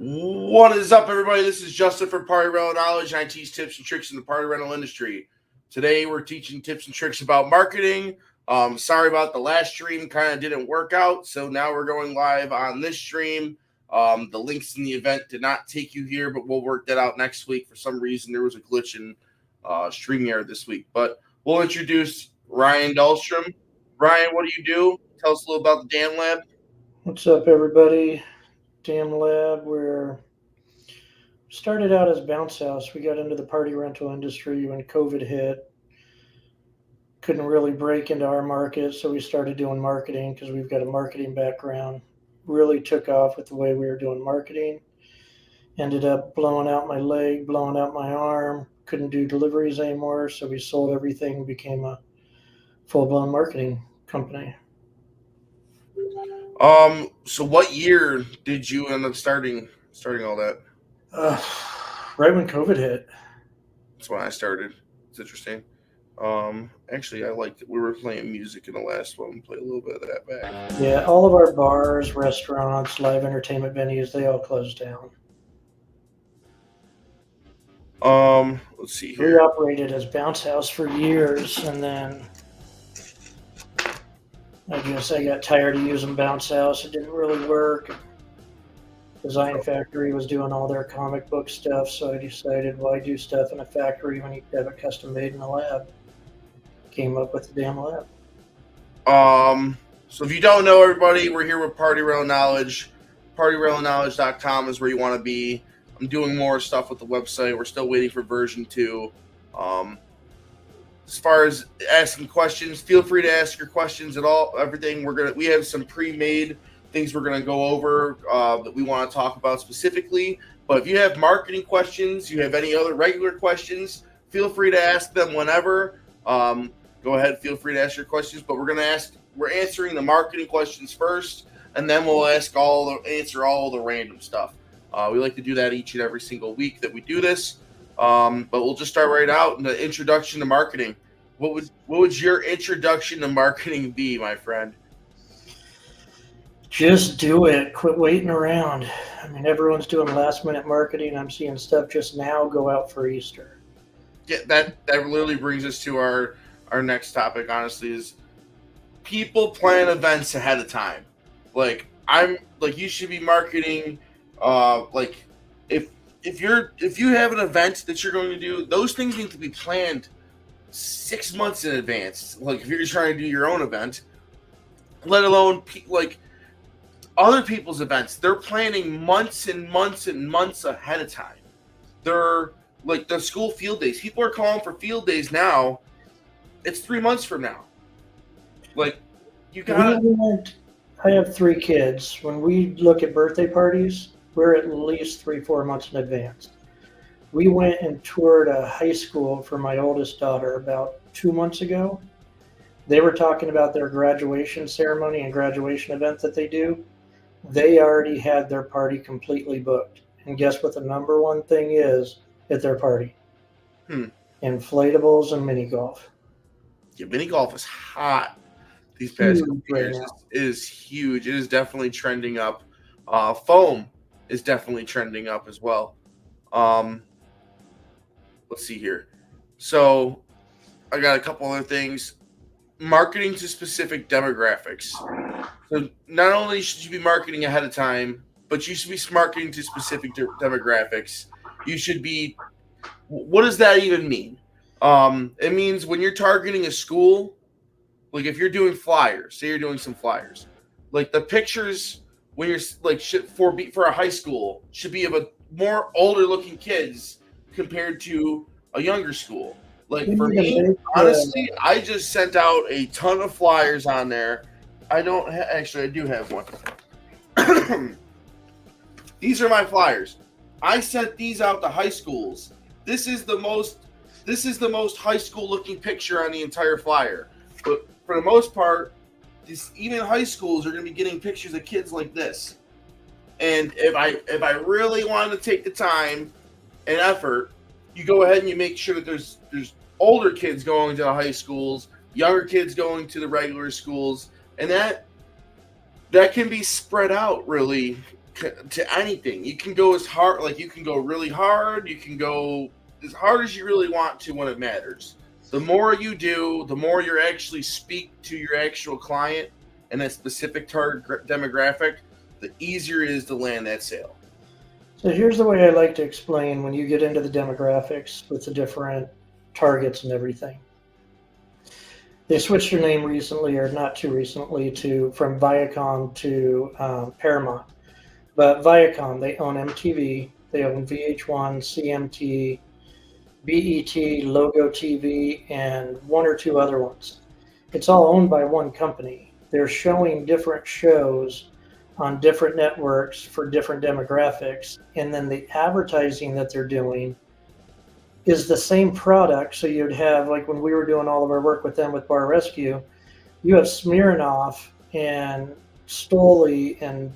What is up, everybody? This is Justin from Party Rental Knowledge, and I teach tips and tricks in the party rental industry. Today, we're teaching tips and tricks about marketing. Sorry about the last stream, kind of didn't work out, so now we're going live on this stream. The links in the event did not take you here, but we'll work that out next week. For some reason, there was a glitch in StreamYard this week, but we'll introduce Ryan Dahlstrom. Ryan, what do you do? Tell us a little about the Dan Lab. What's up, everybody? Dan Lab. We're started out as Bounce House. We got into the party rental industry when COVID hit. Couldn't really break into our market, so we started doing marketing because we've got a marketing background. Really took off with the way we were doing marketing. Ended up blowing out my leg, blowing out my arm. Couldn't do deliveries anymore, so we sold everything and became a full-blown marketing company. So what year did you end up starting all that? Right when COVID hit. That's when I started. It's interesting. Actually, I liked it. We were playing music in the last one. Play a little bit of that back. Yeah, all of our bars, restaurants, live entertainment venues, they all closed down. Let's see We here. operated as Bounce House for years, and then I got tired of using Bounce House. It didn't really work. Design Factory was doing all their comic book stuff, so I decided, why do stuff in a factory when you could have it custom made in a lab? Came up with the damn lab. So if you don't know, everybody, we're here with Party Rental Knowledge. PartyRentalKnowledge.com is where you want to be. I'm doing more stuff with the website. We're still waiting for version 2. As far as asking questions, feel free to ask your questions at all. Everything we have some pre-made things we're gonna go over that we want to talk about specifically. But if you have marketing questions, you have any other regular questions, feel free to ask them whenever. Go ahead, feel free to ask your questions. But we're answering the marketing questions first, and then we'll answer all the random stuff. We like to do that each and every single week that we do this. But we'll just start right out in the introduction to marketing. What would your introduction to marketing be, my friend? Just do it. Quit waiting around. I mean, everyone's doing last minute marketing. I'm seeing stuff just now go out for Easter. Yeah, that literally brings us to our next topic, honestly, is people plan events ahead of time. You should be marketing if you have an event that you're going to do, those things need to be planned 6 months in advance. Like if you're trying to do your own event, let alone other people's events, they're planning months and months and months ahead of time. They're like the school field days. People are calling for field days now. It's 3 months from now. Like you got. I have 3 kids. When we look at birthday parties, we're at least 3-4 months in advance. We went and toured a high school for my oldest daughter about 2 months ago. They were talking about their graduation ceremony and graduation event that they do. They already had their party completely booked. And guess what the number one thing is at their party? Inflatables and mini golf. Yeah, mini golf is hot these past couple years. It is huge. It is definitely trending up. Foam is definitely trending up as well. Let's see here. So I got a couple other things. Marketing to specific demographics. So not only should you be marketing ahead of time, but you should be marketing to specific demographics. You should be. What does that even mean? It means when you're targeting a school, like if you're doing flyers, say you're doing some flyers, like the pictures when you're for a high school should be of a more older looking kids compared to a younger school. Like for me, honestly, I just sent out a ton of flyers on there. I do have one. These are my flyers. I sent these out to high schools. This is the most high school looking picture on the entire flyer. But for the most part, even high schools are going to be getting pictures of kids like this. And if I really wanted to take the time and effort, you go ahead and you make sure that there's older kids going to the high schools, younger kids going to the regular schools, and that can be spread out really to anything. You can go as hard, like you can go really hard. You can go as hard as you really want to when it matters. The more you do, the more you actually speak to your actual client and a specific target demographic, the easier it is to land that sale. So here's the way I like to explain when you get into the demographics with the different targets and everything. They switched their name recently, or not too recently, to from Viacom to Paramount. But Viacom, they own MTV, they own VH1, CMT, BET, Logo TV, and one or two other ones. It's all owned by one company. They're showing different shows on different networks for different demographics, and then the advertising that they're doing is the same product. So you'd have, like when we were doing all of our work with them with Bar Rescue, you have Smirnoff and Stoli and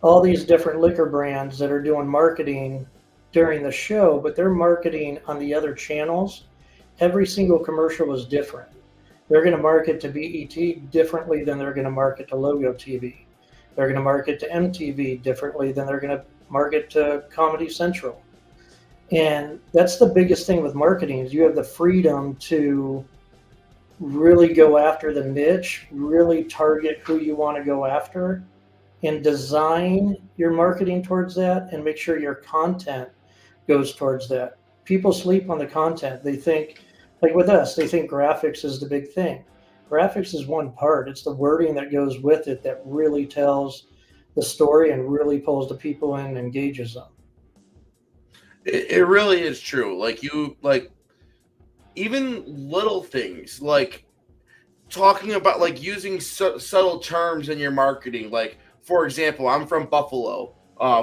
all these different liquor brands that are doing marketing during the show, but they're marketing on the other channels. Every single commercial is different. They're going to market to BET differently than they're going to market to Logo TV. They're going to market to MTV differently than they're going to market to Comedy Central. And that's the biggest thing with marketing is you have the freedom to really go after the niche, really target who you want to go after, and design your marketing towards that and make sure your content goes towards that. People sleep on the content. They think, like with us, they think graphics is the big thing. Graphics is one part. It's the wording that goes with it that really tells the story and really pulls the people in and engages them. It really is true. Like even little things like talking about like using subtle terms in your marketing. Like for example, I'm from Buffalo.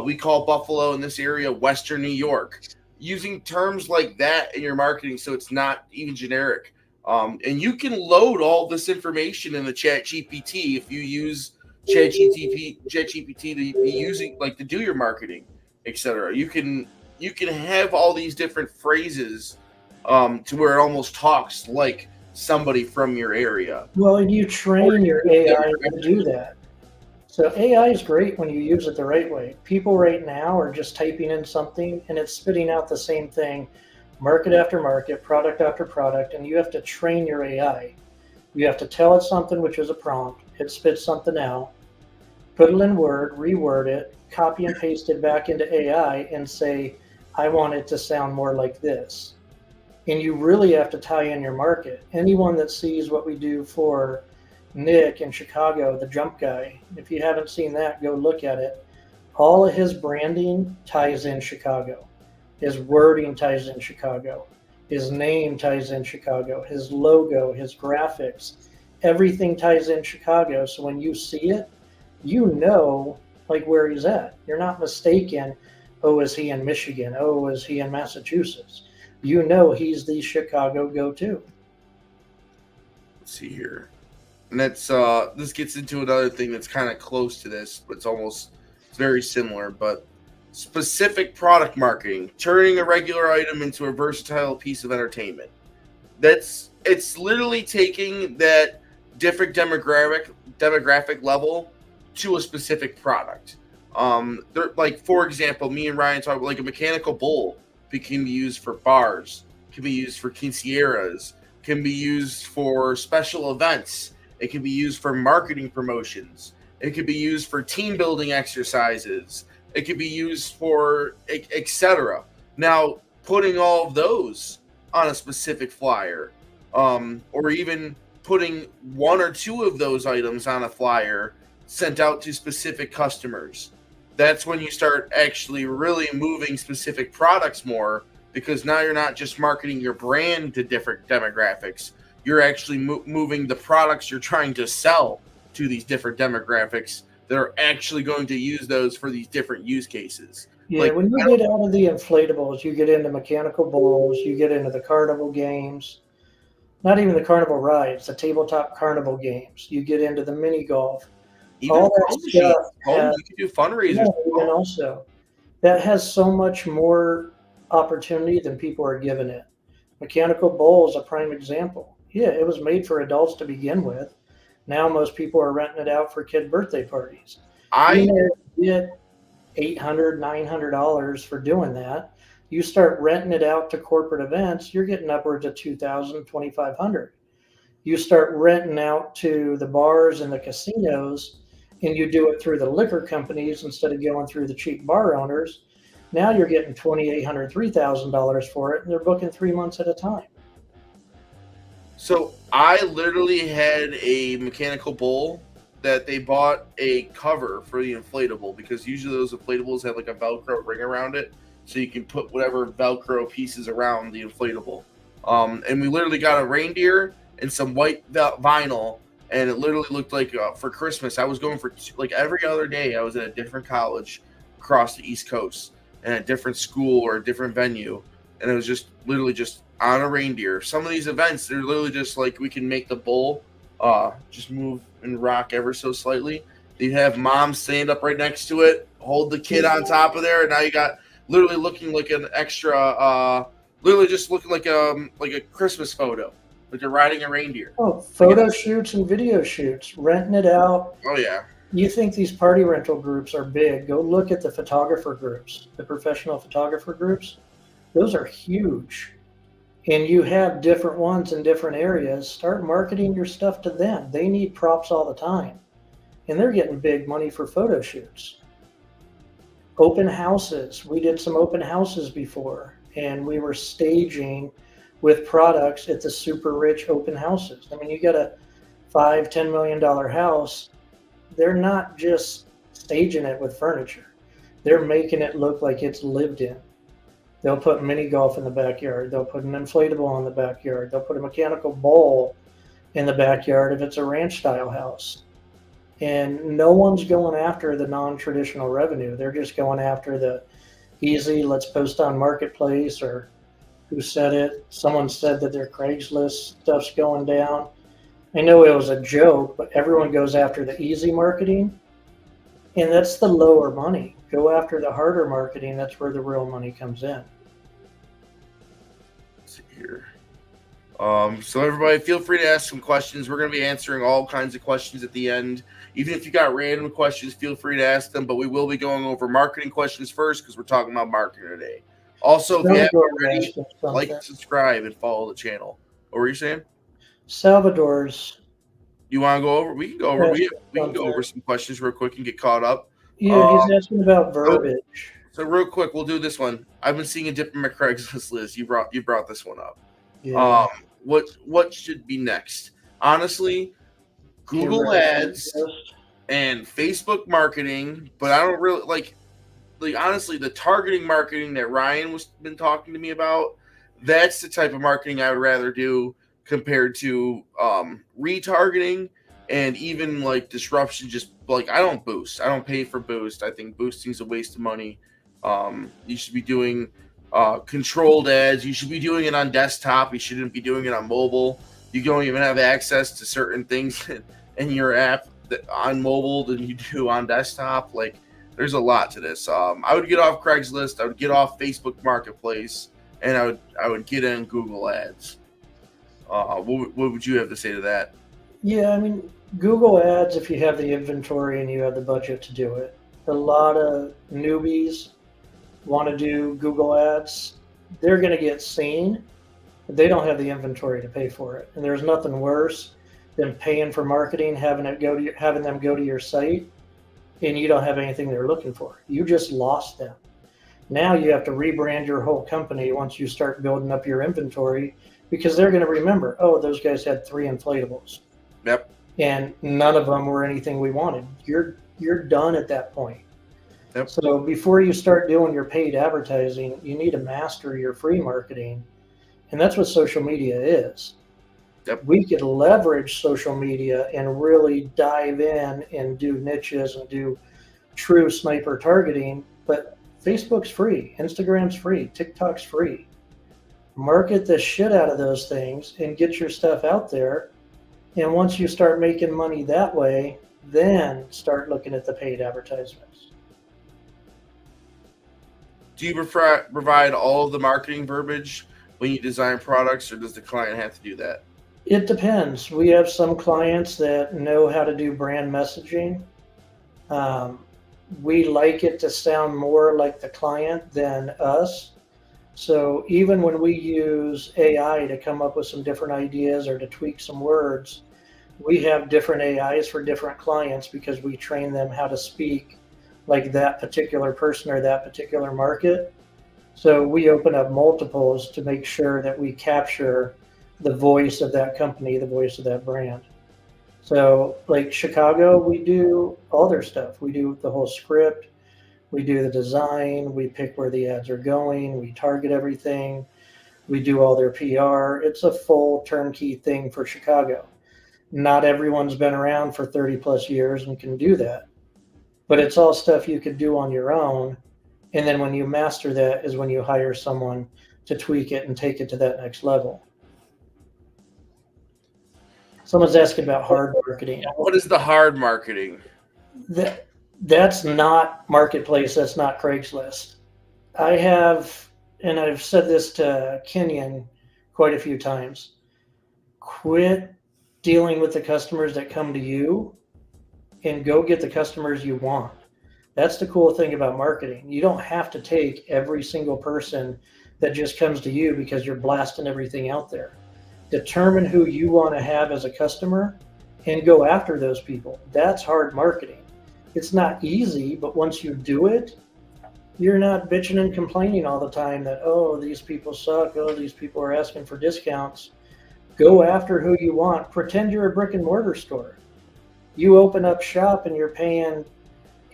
We call Buffalo in this area Western New York. Using terms like that in your marketing so it's not even generic. And you can load all this information in the Chat GPT if you use Chat GPT to be using like to do your marketing, etc. You can have all these different phrases to where it almost talks like somebody from your area. Well, and you train your AI to do that. So AI is great when you use it the right way. People right now are just typing in something and it's spitting out the same thing, market after market, product after product, and you have to train your AI. You have to tell it something, which is a prompt. It spits something out, put it in Word, reword it, copy and paste it back into AI and say, I want it to sound more like this. And you really have to tie in your market. Anyone that sees what we do for Nick in Chicago, the jump guy, if you haven't seen that, go look at it. All of his branding ties in Chicago. His wording ties in Chicago. His name ties in Chicago. His logo, his graphics, everything ties in Chicago. So when you see it, you know like where he's at. You're not mistaken. Oh, is he in Michigan? Oh, is he in Massachusetts? You know he's the Chicago go-to. Let's see here. And that's this gets into another thing that's kind of close to this, but it's very similar. But specific product marketing, turning a regular item into a versatile piece of entertainment. It's literally taking that different demographic level to a specific product. Like for example, me and Ryan talk about like a mechanical bull can be used for bars, can be used for quinceañeras, can be used for special events. It can be used for marketing promotions. It can be used for team building exercises. It can be used for etc. Now, putting all of those on a specific flyer, or even putting one or two of those items on a flyer sent out to specific customers. That's when you start actually really moving specific products more, because now you're not just marketing your brand to different demographics. You're actually moving the products you're trying to sell to these different demographics that are actually going to use those for these different use cases. Yeah, Like, when you get out of the inflatables, you get into mechanical bulls, you get into the carnival games, not even the carnival rides, the tabletop carnival games. You get into the mini golf. even All that stuff has, you can do fundraisers. and also that has so much more opportunity than people are giving it. Mechanical bull is a prime example. Yeah, it was made for adults to begin with. Now most people are renting it out for kid birthday parties. I You know, get $800, $900 for doing that. You start renting it out to corporate events, you're getting upwards of $2,000, $2,500. You start renting out to the bars and the casinos, and you do it through the liquor companies instead of going through the cheap bar owners. Now you're getting $2,800, $3,000 for it, and they're booking 3 months at a time. So I literally had a mechanical bull that they bought a cover for the inflatable, because usually those inflatables have like a Velcro ring around it, so you can put whatever Velcro pieces around the inflatable. And we literally got a reindeer and some white vinyl, and it literally looked like for Christmas. I was going for like every other day. I was at a different college across the East Coast and a different school or a different venue, and it was just literally just on a reindeer. Some of these events, they're literally just like, we can make the bull just move and rock ever so slightly. You have mom stand up right next to it, hold the kid on top of there, and now you got literally looking like an extra, literally just looking like a Christmas photo, like you're riding a reindeer. Oh, photo shoots and video shoots, renting it out. Oh yeah. You think these party rental groups are big? Go look at the photographer groups, the professional photographer groups. Those are huge. And you have different ones in different areas. Start marketing your stuff to them. They need props all the time, and they're getting big money for photo shoots. Open houses. We did some open houses before, and we were staging with products at the super rich open houses. I mean, you got a $5-10 million house. They're not just staging it with furniture. They're making it look like it's lived in. They'll put mini golf in the backyard. They'll put an inflatable in the backyard. They'll put a mechanical bowl in the backyard if it's a ranch style house. And no one's going after the non-traditional revenue. They're just going after the easy, let's post on Marketplace, or who said it? Someone said that their Craigslist stuff's going down. I know it was a joke, but everyone goes after the easy marketing, and that's the lower money. Go after the harder marketing. That's where the real money comes in. Let's see here. So everybody, feel free to ask some questions. We're going to be answering all kinds of questions at the end. Even if you got random questions, feel free to ask them. But we will be going over marketing questions first, because we're talking about marketing today. Also, if you haven't already, like, subscribe, and follow the channel. What were you saying? Salvador's. You want to go over? We can go over. Yeah, we can go over some questions real quick and get caught up. Yeah, he's asking about verbiage. So real quick, we'll do this one. I've been seeing a dip in my Craigslist list. You brought this one up. Yeah. What should be next? Honestly, Google Ads and Facebook marketing, but I don't really like honestly, the targeting marketing that Ryan was been talking to me about. That's the type of marketing I would rather do compared to retargeting and even like disruption. Just like, I don't boost. I don't pay for boost. I think boosting is a waste of money. You should be doing controlled ads. You should be doing it on desktop. You shouldn't be doing it on mobile. You don't even have access to certain things in your app on mobile than you do on desktop. Like, there's a lot to this. I would get off Craigslist. I would get off Facebook Marketplace, and I would get in Google Ads. What would you have to say to that? Yeah, I mean, Google Ads, if you have the inventory and you have the budget to do it. A lot of newbies want to do Google Ads. They're going to get seen, but they don't have the inventory to pay for it. And there's nothing worse than paying for marketing, having them go to your site, and you don't have anything they're looking for. You just lost them. Now you have to rebrand your whole company once you start building up your inventory, because they're going to remember, oh, those guys had 3 inflatables. Yep. And none of them were anything we wanted. You're done at that point. Yep. So before you start doing your paid advertising, you need to master your free marketing. And that's what social media is. Yep. We could leverage social media and really dive in and do niches and do true sniper targeting. But Facebook's free, Instagram's free, TikTok's free. Market the shit out of those things and get your stuff out there. And once you start making money that way, then start looking at the paid advertisements. Do you provide all of the marketing verbiage when you design products, or does the client have to do that? It depends. We have some clients that know how to do brand messaging. we like it to sound more like the client than us. So even when we use AI to come up with some different ideas or to tweak some words, we have different AIs for different clients because we train them how to speak like that particular person or that particular market. So we open up multiples to make sure that we capture the voice of that company, the voice of that brand. So, like Chicago, we do all their stuff. We do the whole script, we do the design, we pick where the ads are going, we target everything, we do all their PR. It's a full turnkey thing for Chicago. Not everyone's been around for 30 plus years and can do that, but it's all stuff you could do on your own. And then when you master that is when you hire someone to tweak it and take it to that next level. Someone's asking about hard marketing. What is the hard marketing? That's not Marketplace. That's not Craigslist. I have, and I've said this to Kenyon quite a few times, quit dealing with the customers that come to you and go get the customers you want. That's the cool thing about marketing. You don't have to take every single person that just comes to you because you're blasting everything out there. Determine who you want to have as a customer and go after those people. That's hard marketing. It's not easy, but once you do it, you're not bitching and complaining all the time that, oh, these people suck. Oh, these people are asking for discounts. Go after who you want. Pretend you're a brick and mortar store. You open up shop and you're paying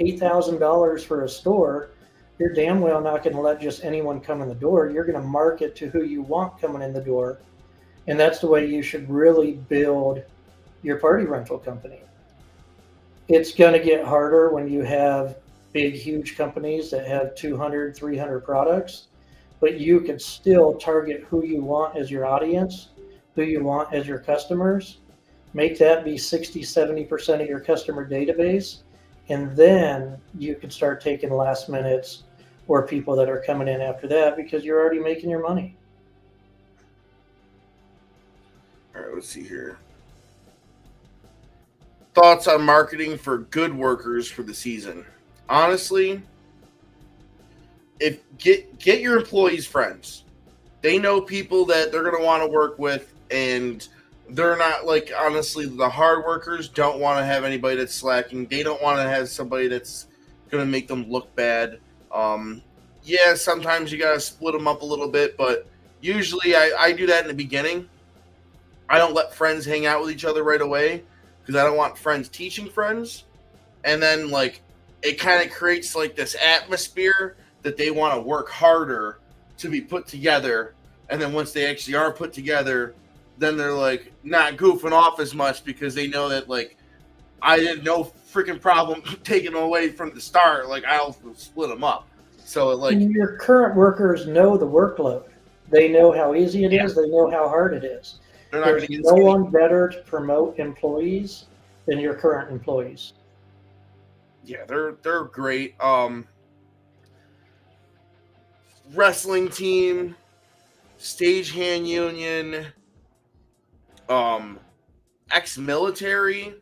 $8,000 for a store. You're damn well not going to let just anyone come in the door. You're going to market to who you want coming in the door. And that's the way you should really build your party rental company. It's going to get harder when you have big, huge companies that have 200, 300 products, but you can still target who you want as your audience, who you want as your customers. Make that be 60, 70% of your customer database. And then you can start taking last minutes or people that are coming in after that because you're already making your money. All right, let's see here. Thoughts on marketing for good workers for the season. Honestly, if get your employees friends. They know people that they're going to want to work with, and they're not like, honestly, the hard workers don't want to have anybody that's slacking. They don't want to have somebody that's going to make them look bad. Yeah, sometimes you got to split them up a little bit, but usually I do that in the beginning. I don't let friends hang out with each other right away because I don't want friends teaching friends. And then, like, it kind of creates, like, this atmosphere that they want to work harder to be put together. And then once they actually are put together, then they're, like, not goofing off as much because they know that, like, I had no freaking problem taking them away from the start. Like, I'll split them up. So, like, your current workers know the workload. They know how easy it is. They know how hard it is. There's no one better to promote employees than your current employees. Yeah, they're great. Wrestling team, stagehand union, ex-military,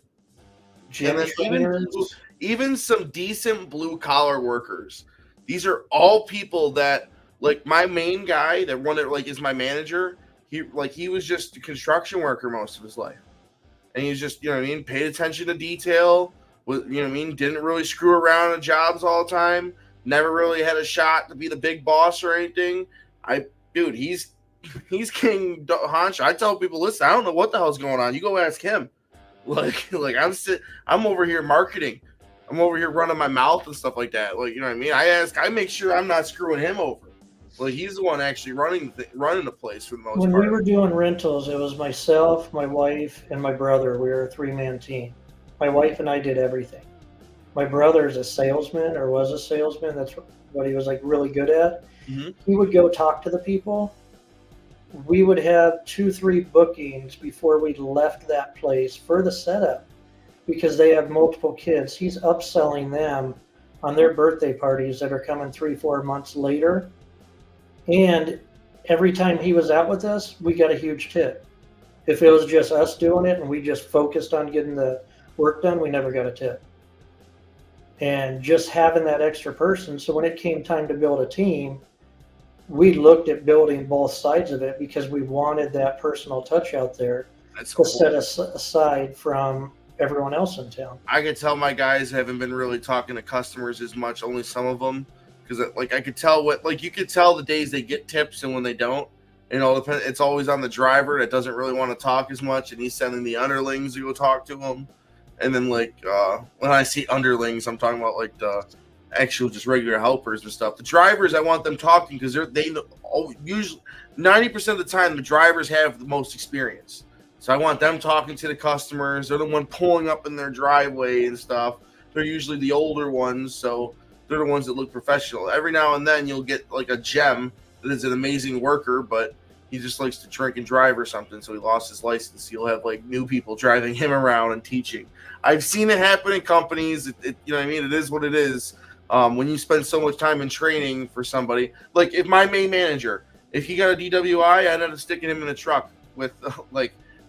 Gym trainers. even some decent blue collar workers. These are all people that, like, my main guy that is my manager. He was just a construction worker most of his life, and he's just, paid attention to detail. Didn't really screw around in jobs all the time. Never really had a shot to be the big boss or anything. He's King Honcho. I tell people, listen, I don't know what the hell's going on. You go ask him. I'm over here marketing. I'm over here running my mouth and stuff like that. Like, you know what I mean? I make sure I'm not screwing him over. Like, he's the one actually running the place for the most part. When we were doing rentals, it was myself, my wife, and my brother. We were a 3-man team. My wife and I did everything. My brother is a salesman, or was a salesman. That's what he was, like, really good at. Mm-hmm. He would go talk to the people. We would have 2-3 bookings before we left that place for the setup because they have multiple kids. He's upselling them on their birthday parties that are coming 3-4 months later. And every time he was out with us, we got a huge tip. If it was just us doing it and we just focused on getting the work done, we never got a tip. and just having that extra person. So when it came time to build a team, we looked at building both sides of it because we wanted that personal touch out there That's to cool. set us aside from everyone else in town. I could tell my guys haven't been really talking to customers as much, only some of them, because like I could tell you could tell the days they get tips and when they don't. It's always on the driver that doesn't really want to talk as much, and he's sending the underlings to go talk to him. And then when I see underlings, I'm talking about like the actual just regular helpers and stuff. The drivers, I want them talking because usually 90% of the time the drivers have the most experience. So I want them talking to the customers. They're the one pulling up in their driveway and stuff. They're usually the older ones, so they're the ones that look professional. Every now and then you'll get like a gem that is an amazing worker, but he just likes to drink and drive or something, so he lost his license. You'll have like new people driving him around and teaching. I've seen it happen in companies. You know what I mean? It is what it is. When you spend so much time in training for somebody, like if my main manager, if he got a DWI, I'd end up sticking him in a truck with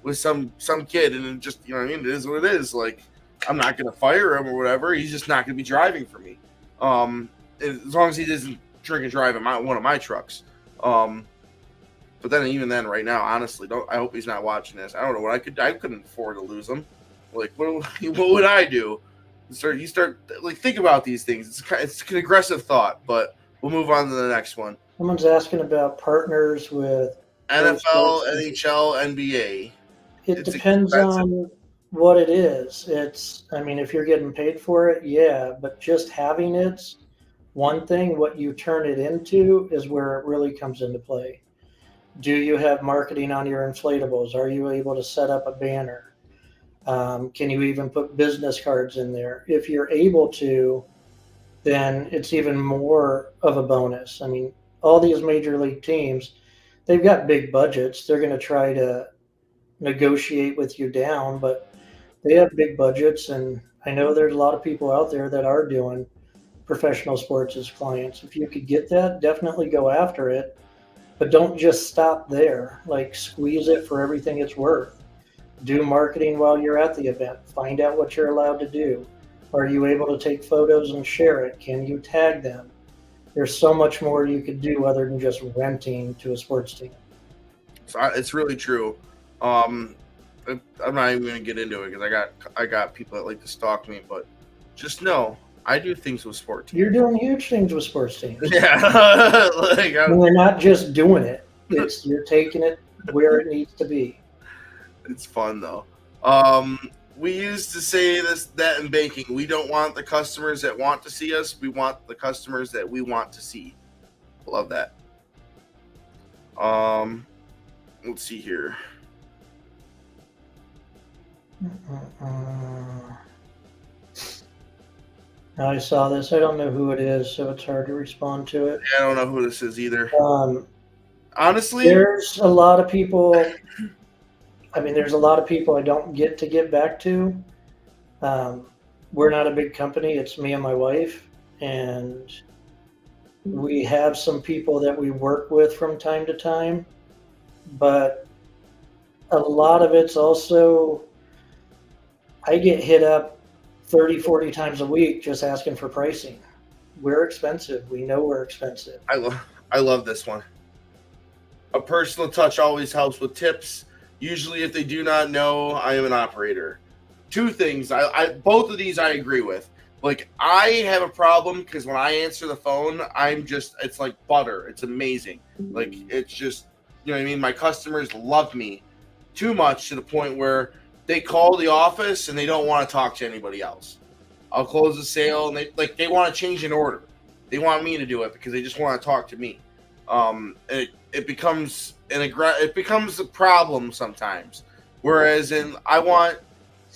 with some kid, and just, you know what I mean? It is what it is. Like, I'm not going to fire him or whatever. He's just not going to be driving for me. As long as he doesn't drink and drive in one of my trucks. But then even then, right now, honestly, I hope he's not watching this. I don't know what I couldn't afford to lose him. Like, what would I do? You start like think about these things. It's an aggressive thought, but we'll move on to the next one. Someone's asking about partners with NFL, NHL, NBA. It depends on what it is. If you're getting paid for it, yeah, but just having it's one thing. What you turn it into is where it really comes into play. Do you have marketing on your inflatables? Are you able to set up a banner? Can you even put business cards in there? If you're able to, then it's even more of a bonus. I mean, all these major league teams, they've got big budgets. They're going to try to negotiate with you down, but they have big budgets. And I know there's a lot of people out there that are doing professional sports as clients. If you could get that, definitely go after it, but don't just stop there. Like, squeeze it for everything it's worth. Do marketing while you're at the event. Find out what you're allowed to do. Are you able to take photos and share it? Can you tag them? There's so much more you could do other than just renting to a sports team. So it's really true. I'm not even going to get into it because I got people that like to stalk me, but just know I do things with sport teams. You're doing huge things with sports teams. Yeah. You're not just doing it. You're taking it where it needs to be. It's fun though. We used to say that in banking. We don't want the customers that want to see us. We want the customers that we want to see. Love that. Let's see here. I saw this. I don't know who it is, so it's hard to respond to it. Yeah, I don't know who this is either. Honestly, there's a lot of people. There's a lot of people I don't get back to. We're not a big company. It's me and my wife, and we have some people that we work with from time to time, but a lot of it's also, I get hit up 30, 40 times a week just asking for pricing. We're expensive. We know we're expensive. I love this one. A personal touch always helps with tips. Usually, if they do not know, I am an operator. Two things. Both of these I agree with. Like, I have a problem because when I answer the phone, it's like butter. It's amazing. Like, it's just, you know what I mean? My customers love me too much to the point where they call the office and they don't want to talk to anybody else. I'll close the sale and they want to change an order. They want me to do it because they just want to talk to me. It becomes a problem sometimes. Whereas I want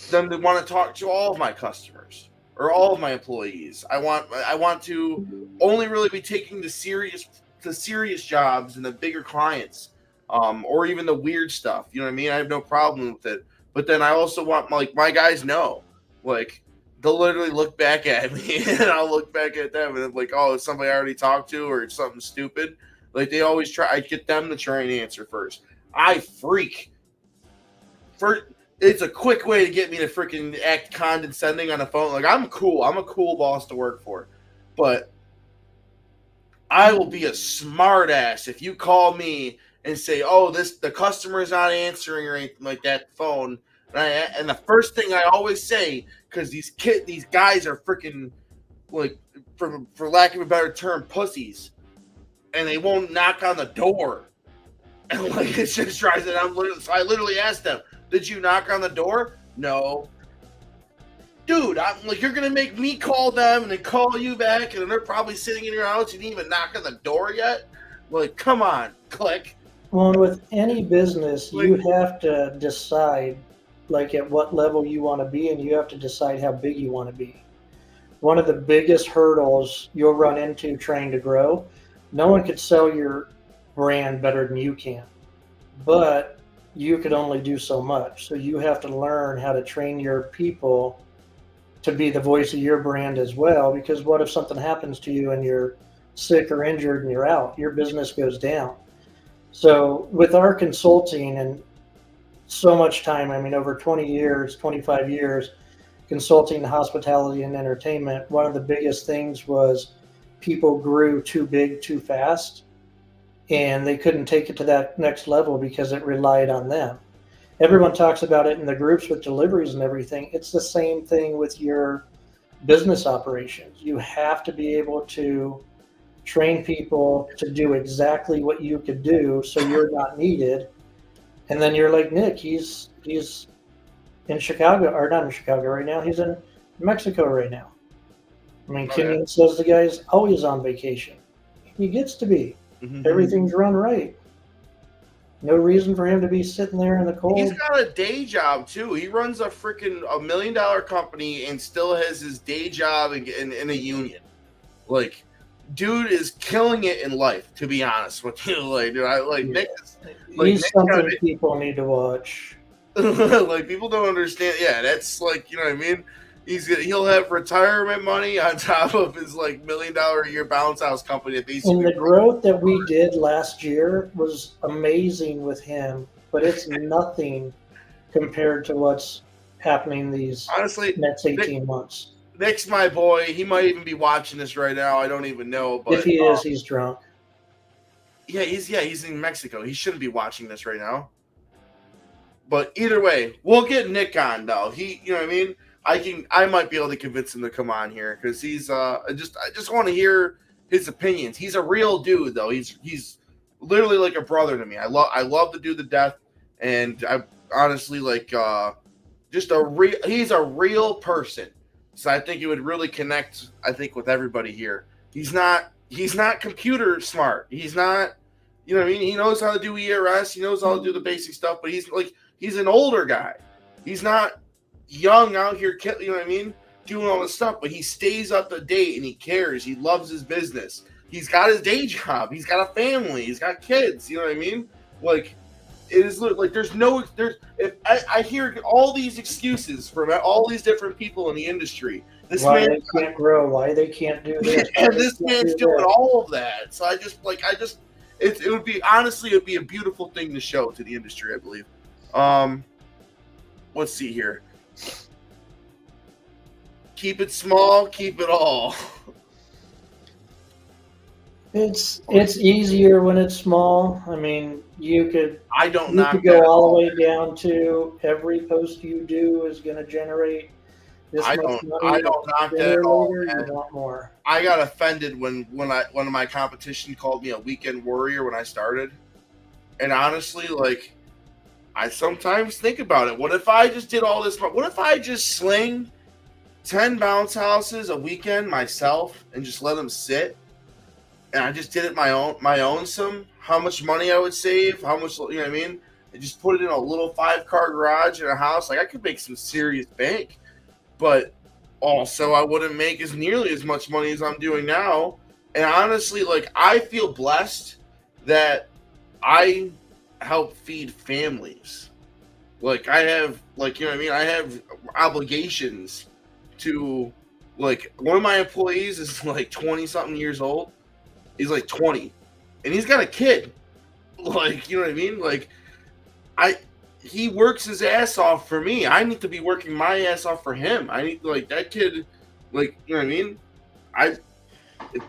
them to want to talk to all of my customers or all of my employees. I want to only really be taking the serious jobs and the bigger clients, or even the weird stuff. You know what I mean? I have no problem with it. But then I also want my guys know, like, they'll literally look back at me and I'll look back at them and like, oh, it's somebody I already talked to or it's something stupid. Like, they always I get them to try and answer first. I freak. it's a quick way to get me to freaking act condescending on the phone. Like, I'm cool. I'm a cool boss to work for. But I will be a smart ass if you call me and say, "Oh, the customer is not answering or anything like that phone." And the first thing I always say, because these guys are freaking, like, for lack of a better term, pussies, and they won't knock on the door. And like, it just drives it. So I literally asked them, "Did you knock on the door?" "No." Dude, I'm like, you're gonna make me call them and then call you back, and they're probably sitting in your house. You didn't even knock on the door yet. Like, come on, click. Well, with any business, you have to decide, like, at what level you want to be, and you have to decide how big you want to be. One of the biggest hurdles you'll run into trying to grow, no one could sell your brand better than you can, but you could only do so much. So you have to learn how to train your people to be the voice of your brand as well, because what if something happens to you and you're sick or injured and you're out? Your business goes down. So with our consulting and so much time, I mean, over 20 years, 25 years, consulting hospitality and entertainment, one of the biggest things was people grew too big too fast, and they couldn't take it to that next level because it relied on them. Everyone talks about it in the groups with deliveries and everything. It's the same thing with your business operations. You have to be able to train people to do exactly what you could do, so you're not needed. And then you're like Nick, he's in Chicago, or not in Chicago right now, he's in Mexico right now. I mean, Kenyon says the guy's always on vacation. He gets to be. Everything's run right. No reason for him to be sitting there in the cold. He's got a day job too. He runs a freaking $1 million company and still has his day job in a union. Like, dude is killing it in life, to be honest with you. Like, dude, Nick. He's something people need to watch. Like, people don't understand. Yeah, that's like, you know what I mean. He'll have retirement money on top of his like $1 million a year bounce house company. And the growth that we did last year was amazing with him, but it's nothing compared to what's happening these next 18 months. Nick's my boy. He might even be watching this right now. I don't even know. But if he is, he's drunk. Yeah, he's in Mexico. He shouldn't be watching this right now. But either way, we'll get Nick on though. You know what I mean? I might be able to convince him to come on here because he's I just want to hear his opinions. He's a real dude though. He's literally like a brother to me. I love the dude to death, and I honestly like he's a real person. So I think it would really connect, I think, with everybody here. He's not computer smart. He's not, you know what I mean? He knows how to do ERS. He knows how to do the basic stuff, but he's an older guy. He's not young out here, you know what I mean, doing all this stuff, but he stays up to date and he cares. He loves his business. He's got his day job. He's got a family. He's got kids. You know what I mean? Like, it is like if I hear all these excuses from all these different people in the industry. Why they can't grow, why they can't do this. And this man's doing all of that. So it would be a beautiful thing to show to the industry, I believe. Let's see here. Keep it small, keep it all. It's easier when it's small. I mean, you could go all the way down to every post you do is going to generate this much money. I don't knock that at all. You want more. I got offended when one of my competition called me a weekend warrior when I started. And honestly, like, I sometimes think about it. What if I just did all this? What if I just sling 10 bounce houses a weekend myself and just let them sit? And I just did it my own how much money I would save, how much, you know what I mean? And just put it in a little 5-car garage in a house. Like, I could make some serious bank, but also I wouldn't make nearly as much money as I'm doing now. And honestly, like, I feel blessed that I help feed families. Like, I have, like, you know what I mean? I have obligations to, like, one of my employees is like 20 something years old. He's like 20 and he's got a kid. Like, you know what I mean? Like, he works his ass off for me. I need to be working my ass off for him. I need like that kid, like you know what I mean.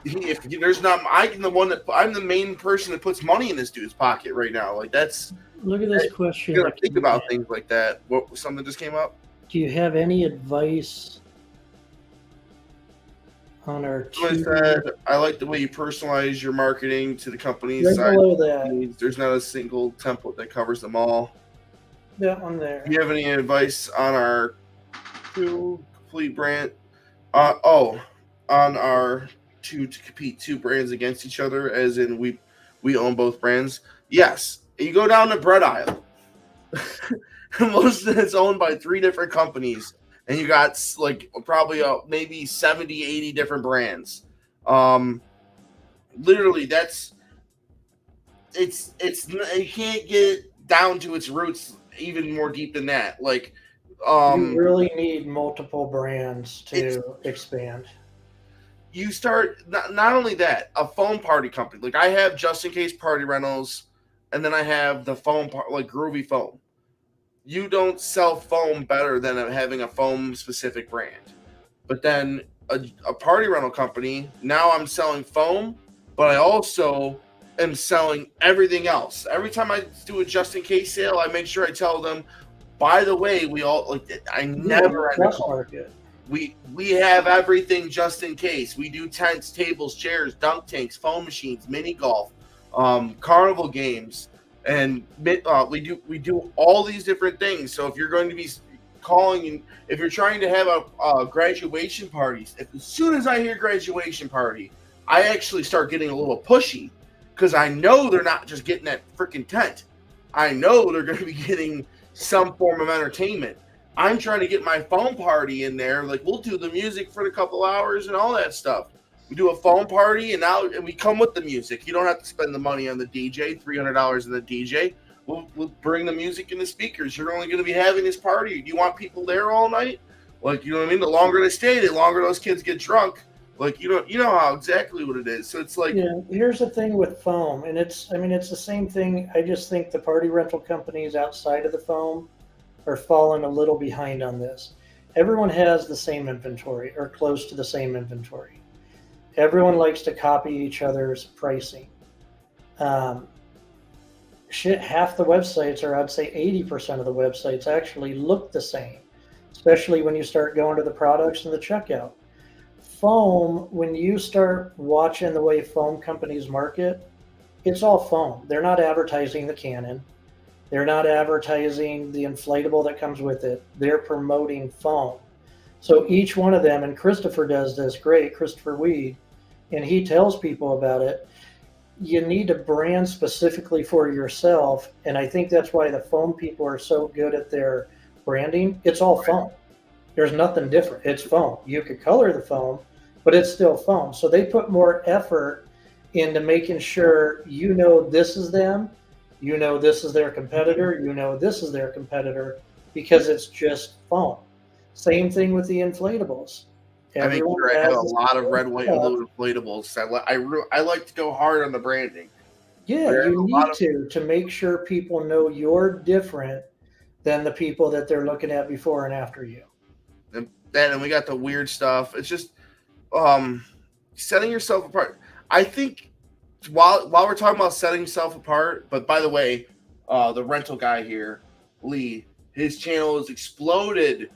If there's not, I'm the main person that puts money in this dude's pocket right now. Like that's Look at this question. you gotta think about things like that. What something just came up? Do you have any advice on our Like I said, I like the way you personalize your marketing to the company's right side. below that? There's not a single template that covers them all. That one there. Do you have any advice on our two complete brand? On our to compete two brands against each other, as in we own both brands. Yes, you go down the bread aisle. Most of it's owned by 3 different companies, and you got like probably maybe 70, 80 different brands. Literally, it's you can't get down to its roots even more deep than that. Like, you really need multiple brands to expand. You start not only that, a foam party company. Like I have just in case party rentals, and then I have the foam like Groovy Foam. You don't sell foam better than having a foam specific brand. But then a party rental company, now I'm selling foam, but I also am selling everything else. Every time I do a just in case sale, I make sure I tell them, by the way, we all like I never end the market. We have everything just in case. We do tents, tables, chairs, dunk tanks, foam machines, mini golf, carnival games, and we do all these different things. So if you're going to be calling, if you're trying to have a graduation parties, as soon as I hear graduation party, I actually start getting a little pushy because I know they're not just getting that freaking tent. I know they're going to be getting some form of entertainment. I'm trying to get my foam party in there. Like we'll do the music for a couple hours and all that stuff. We do a foam party and we come with the music. You don't have to spend the money on the DJ, $300 on the DJ. We'll bring the music and the speakers. You're only going to be having this party. Do you want people there all night? Like, you know what I mean? The longer they stay, the longer those kids get drunk. Like, you know how exactly what it is. So it's like, yeah, here's the thing with foam, and it's the same thing. I just think the party rental companies outside of the foam are falling a little behind on this. Everyone has the same inventory or close to the same inventory. Everyone likes to copy each other's pricing. Half the websites, or I'd say 80% of the websites, actually look the same, especially when you start going to the products and the checkout. Foam, when you start watching the way foam companies market, it's all foam. They're not advertising the cannon. They're not advertising the inflatable that comes with it. They're promoting foam. So each one of them, and Christopher does this great, Christopher Weed, and he tells people about it. You need to brand specifically for yourself. And I think that's why the foam people are so good at their branding. It's all foam. There's nothing different. It's foam. You could color the foam, but it's still foam. So they put more effort into making sure you know this is them. You know this is their competitor. You know this is their competitor because it's just foam. Same thing with the inflatables. I think I have a lot of red, white, and blue inflatables. I like to go hard on the branding. Yeah, you need to make sure people know you're different than the people that they're looking at before and after you. And we got the weird stuff. It's just setting yourself apart. I think while we're talking about setting yourself apart, but by the way, the rental guy here, Lee, his channel has exploded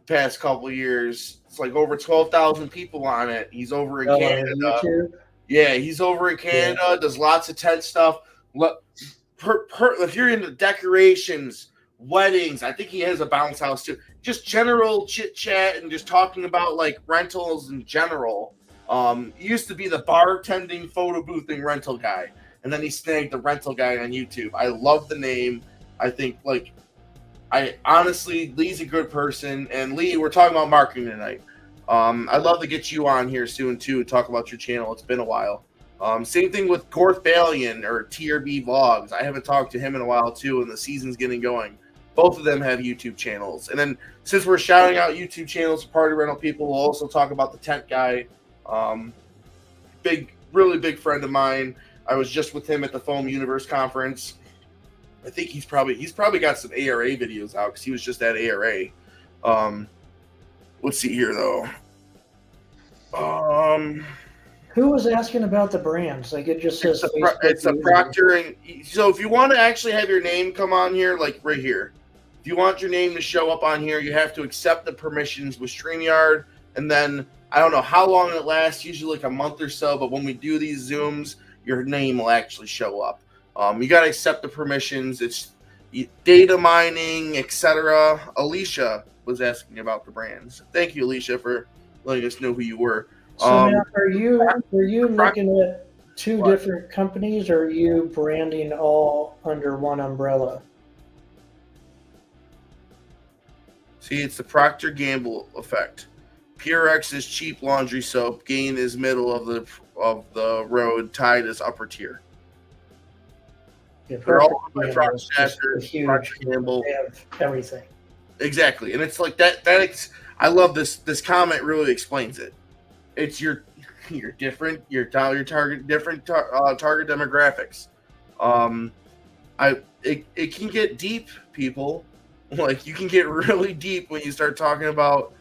the past couple of years. It's like over 12,000 people on it. He's over in Canada. Yeah, he's over in Canada. Yeah. Does lots of tent stuff. If you're into decorations, weddings, I think he has a bounce house too. Just general chit chat and just talking about like rentals in general. He used to be the bartending, photo boothing rental guy, and then he snagged the rental guy on YouTube. I love the name. I think honestly, Lee's a good person. And Lee, we're talking about marketing tonight. I'd love to get you on here soon too to talk about your channel. It's been a while. Same thing with Gorth Balian or TRB Vlogs. I haven't talked to him in a while too, and the season's getting going. Both of them have YouTube channels. And then since we're shouting out YouTube channels for party rental people, we'll also talk about the tent guy. Really big friend of mine. I was just with him at the Foam Universe conference. I think he's probably got some ARA videos out because he was just at ARA. Let's see here though. Who was asking about the brands? Like it just says It's a Procter, and so if you want to actually have your name come on here, like right here, if you want your name to show up on here, you have to accept the permissions with StreamYard, and then I don't know how long it lasts, usually like a month or so, but when we do these Zooms, your name will actually show up. You got to accept the permissions. It's data mining, etc. Alicia was asking about the brands. Thank you, Alicia, for letting us know who you were. So now, are you looking at two different companies, or are you branding all under one umbrella? See, it's the Procter & Gamble effect. Purex is cheap laundry soap. Gain is middle of the road. Tide is upper tier. Yeah, They're all by Procter Gamble. They have everything. Exactly, and it's like that. I love this. This comment really explains it. It's your target different target demographics. It can get deep, people. Like you can get really deep when you start talking about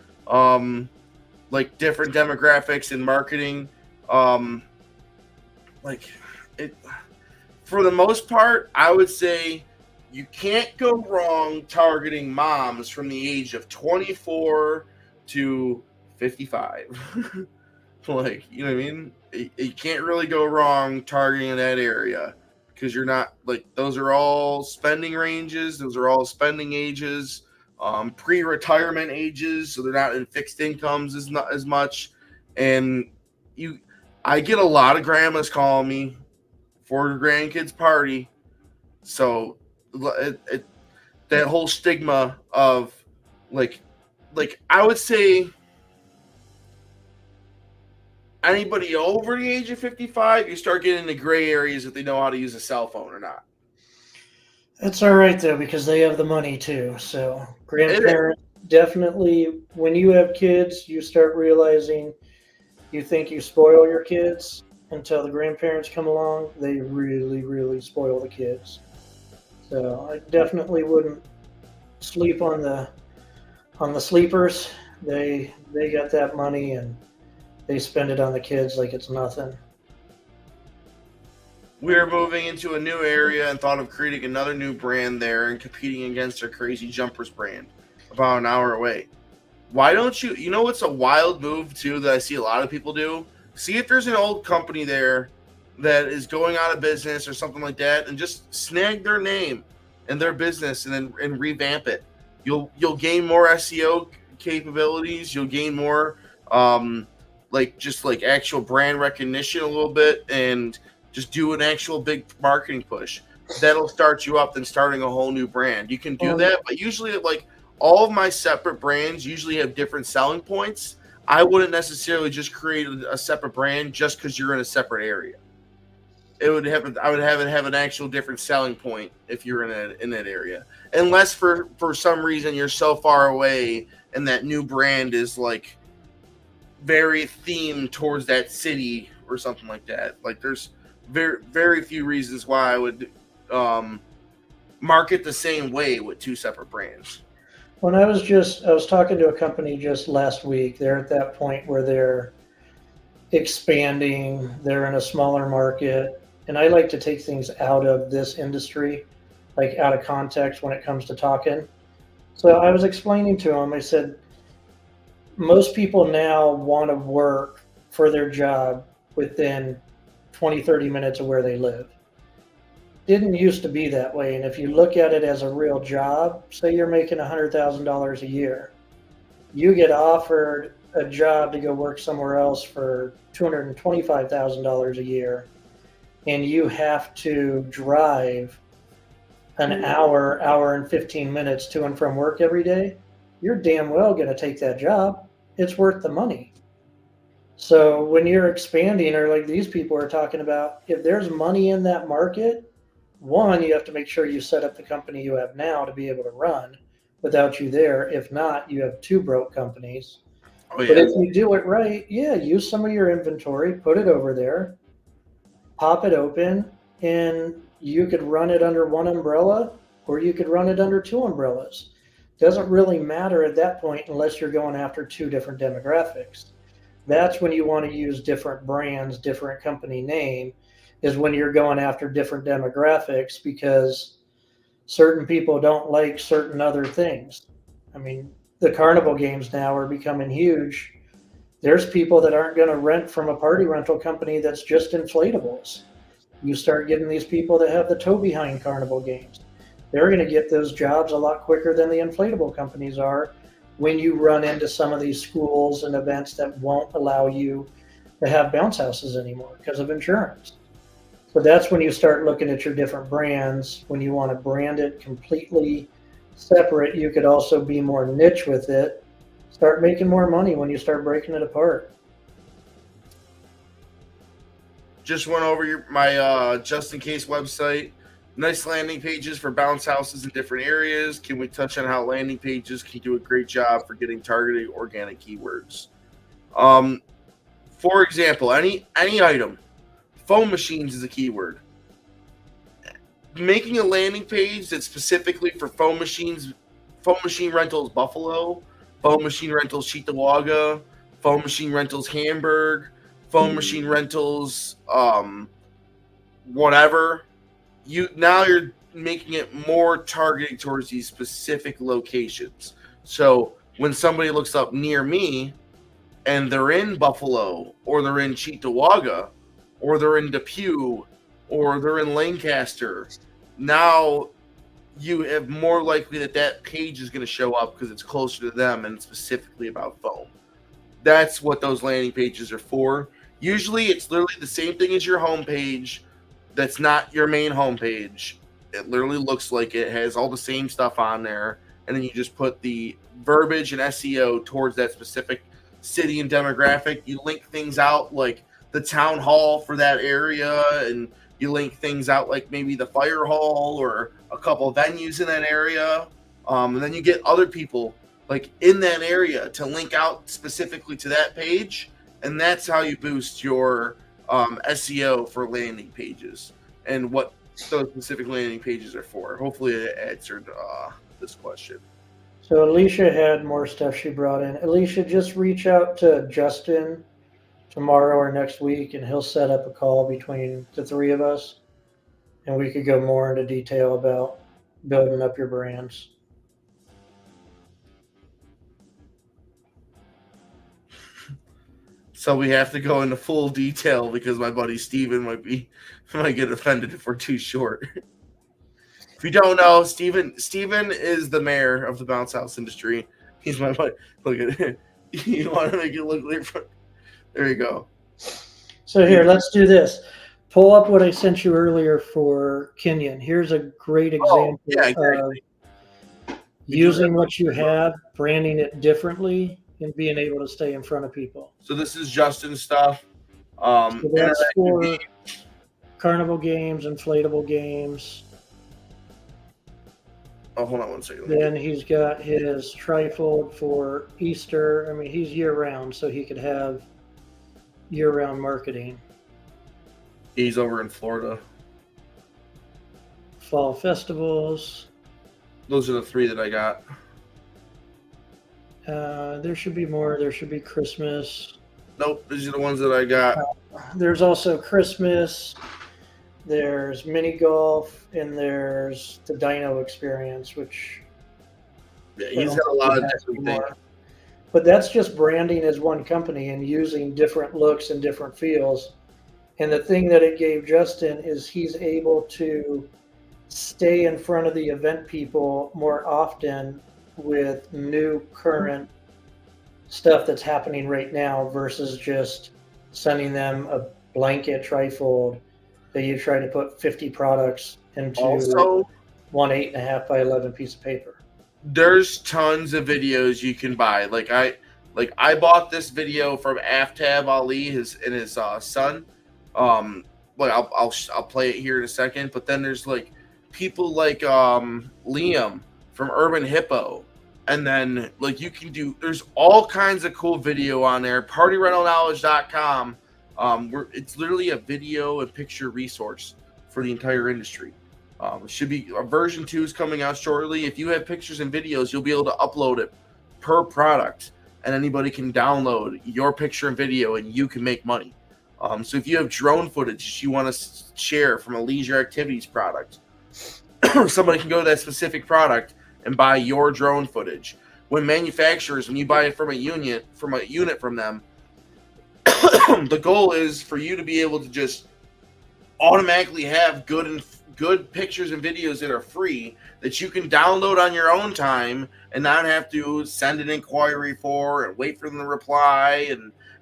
like different demographics and marketing. Like it, for the most part, I would say you can't go wrong targeting moms from the age of 24 to 55. Like, you know what I mean? You can't really go wrong targeting in that area because you're not like those are all spending ranges. Those are all spending ages, pre-retirement ages. So they're not in fixed incomes as much. And I get a lot of grandmas calling me for her grandkids party. So that whole stigma of like I would say anybody over the age of 55, you start getting into gray areas if they know how to use a cell phone or not. That's all right, though, because they have the money, too. So grandparents, definitely, when you have kids, you start realizing you think you spoil your kids until the grandparents come along. They really, really spoil the kids. So I definitely wouldn't sleep on the sleepers. They got that money and they spend it on the kids like it's nothing. We're moving into a new area and thought of creating another new brand there and competing against our Crazy Jumpers brand about an hour away. Why don't you know what's a wild move too that I see a lot of people do? See if there's an old company there that is going out of business or something like that and just snag their name and their business and revamp it. You'll gain more SEO capabilities, you'll gain more like actual brand recognition a little bit, and just do an actual big marketing push. That'll start you up than starting a whole new brand. You can do that, but usually like all of my separate brands usually have different selling points. I wouldn't necessarily just create a separate brand just because you're in a separate area. I would have it have an actual different selling point if you're in that area. Unless for some reason you're so far away and that new brand is like very themed towards that city or something like that. Like there's very, very few reasons why I would market the same way with two separate brands. When I was talking to a company just last week. They're at that point where they're expanding. They're in a smaller market, and I like to take things out of this industry, like out of context when it comes to talking. So I was explaining to them. I said, most people now want to work for their job within 20, 30 minutes of where they live. Didn't used to be that way. And if you look at it as a real job, say you're making $100,000 a year, you get offered a job to go work somewhere else for $225,000 a year, and you have to drive an hour and 15 minutes to and from work every day, you're damn well going to take that job. It's worth the money. So when you're expanding, or like these people are talking about, if there's money in that market, one, you have to make sure you set up the company you have now to be able to run without you there. If not, you have two broke companies. Oh, yeah. But if you do it right, use some of your inventory, put it over there, pop it open, and you could run it under one umbrella or you could run it under two umbrellas. Doesn't really matter at that point unless you're going after two different demographics. That's when you want to use different brands, different company name, is when you're going after different demographics, because certain people don't like certain other things. I mean, the carnival games now are becoming huge. There's people that aren't going to rent from a party rental company that's just inflatables. You start getting these people that have the tow behind carnival games. They're going to get those jobs a lot quicker than the inflatable companies are when you run into some of these schools and events that won't allow you to have bounce houses anymore because of insurance. So that's when you start looking at your different brands. When you want to brand it completely separate, you could also be more niche with it. Start making more money when you start breaking it apart. Just went over my just in case website. Nice landing pages for bounce houses in different areas. Can we touch on how landing pages can do a great job for getting targeted organic keywords? For example, any item, foam machines is a keyword. Making a landing page that's specifically for foam machines, foam machine rentals Buffalo, foam machine rentals Cheektowaga, foam machine rentals Hamburg, foam machine rentals whatever. You're making it more targeted towards these specific locations. So when somebody looks up near me and they're in Buffalo or they're in Cheektowaga or they're in Depew or they're in Lancaster, now you have more likely that page is going to show up because it's closer to them and specifically about foam. That's what those landing pages are for. Usually it's literally the same thing as your homepage. That's not your main homepage. It literally looks like it has all the same stuff on there, and then you just put the verbiage and SEO towards that specific city and demographic. You link things out like the town hall for that area, and you link things out like maybe the fire hall or a couple of venues in that area, and then you get other people like in that area to link out specifically to that page, and that's how you boost your SEO for landing pages and what those specific landing pages are for. Hopefully it answered this question. So Alicia had more stuff she brought in. Alicia, just reach out to Justin tomorrow or next week and he'll set up a call between the three of us and we could go more into detail about building up your brands. So we have to go into full detail because my buddy Steven might get offended if we're too short. If you don't know, Steven is the mayor of the bounce house industry. He's my buddy. Look at it. You want to make it look like there you go. So here, let's do this. Pull up what I sent you earlier for Kenyon. Here's a great example exactly. of using what you have, branding it differently, and being able to stay in front of people. So this is Justin's stuff. So that's for carnival games, inflatable games. Oh, hold on one second. Then he's got his trifold for Easter. I mean, he's year-round, so he could have year-round marketing. He's over in Florida. Fall festivals. Those are the three that I got. There should be more. There should be Christmas. Nope, these are the ones that I got. There's also Christmas. There's mini golf, and there's the Dino experience, which he's got a lot of different things. But that's just branding as one company and using different looks and different feels. And the thing that it gave Justin is he's able to stay in front of the event people more often with new current stuff that's happening right now versus just sending them a blanket trifold that you try to put 50 products into also, one 8.5 by 11 piece of paper. There's tons of videos you can buy. Like I bought this video from Aftab Ali, his son. I'll play it here in a second. But then there's like people like Liam from Urban Hippo, and then like you can do. There's all kinds of cool video on there. PartyRentalKnowledge.com. It's literally a video and picture resource for the entire industry. It should be version 2 is coming out shortly. If you have pictures and videos, you'll be able to upload it per product, and anybody can download your picture and video, and you can make money. So if you have drone footage you want to share from a leisure activities product, somebody can go to that specific product and buy your drone footage. When manufacturers, when you buy it from a unit from them, the goal is for you to be able to just automatically have good pictures and videos that are free that you can download on your own time and not have to send an inquiry for and wait for them to reply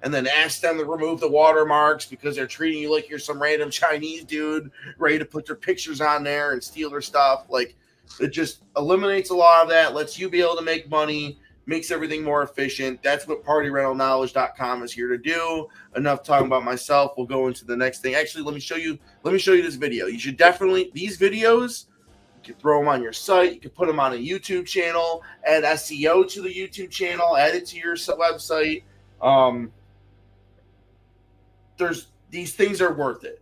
and then ask them to remove the watermarks because they're treating you like you're some random Chinese dude ready to put their pictures on there and steal their stuff. Like, it just eliminates a lot of that, lets you be able to make money, makes everything more efficient. That's what PartyRentalKnowledge.com is here to do. Enough talking about myself. We'll go into the next thing. Actually, let me show you this video. You should definitely, these videos, you can throw them on your site. You can put them on a YouTube channel, add SEO to the YouTube channel, add it to your website. These things are worth it.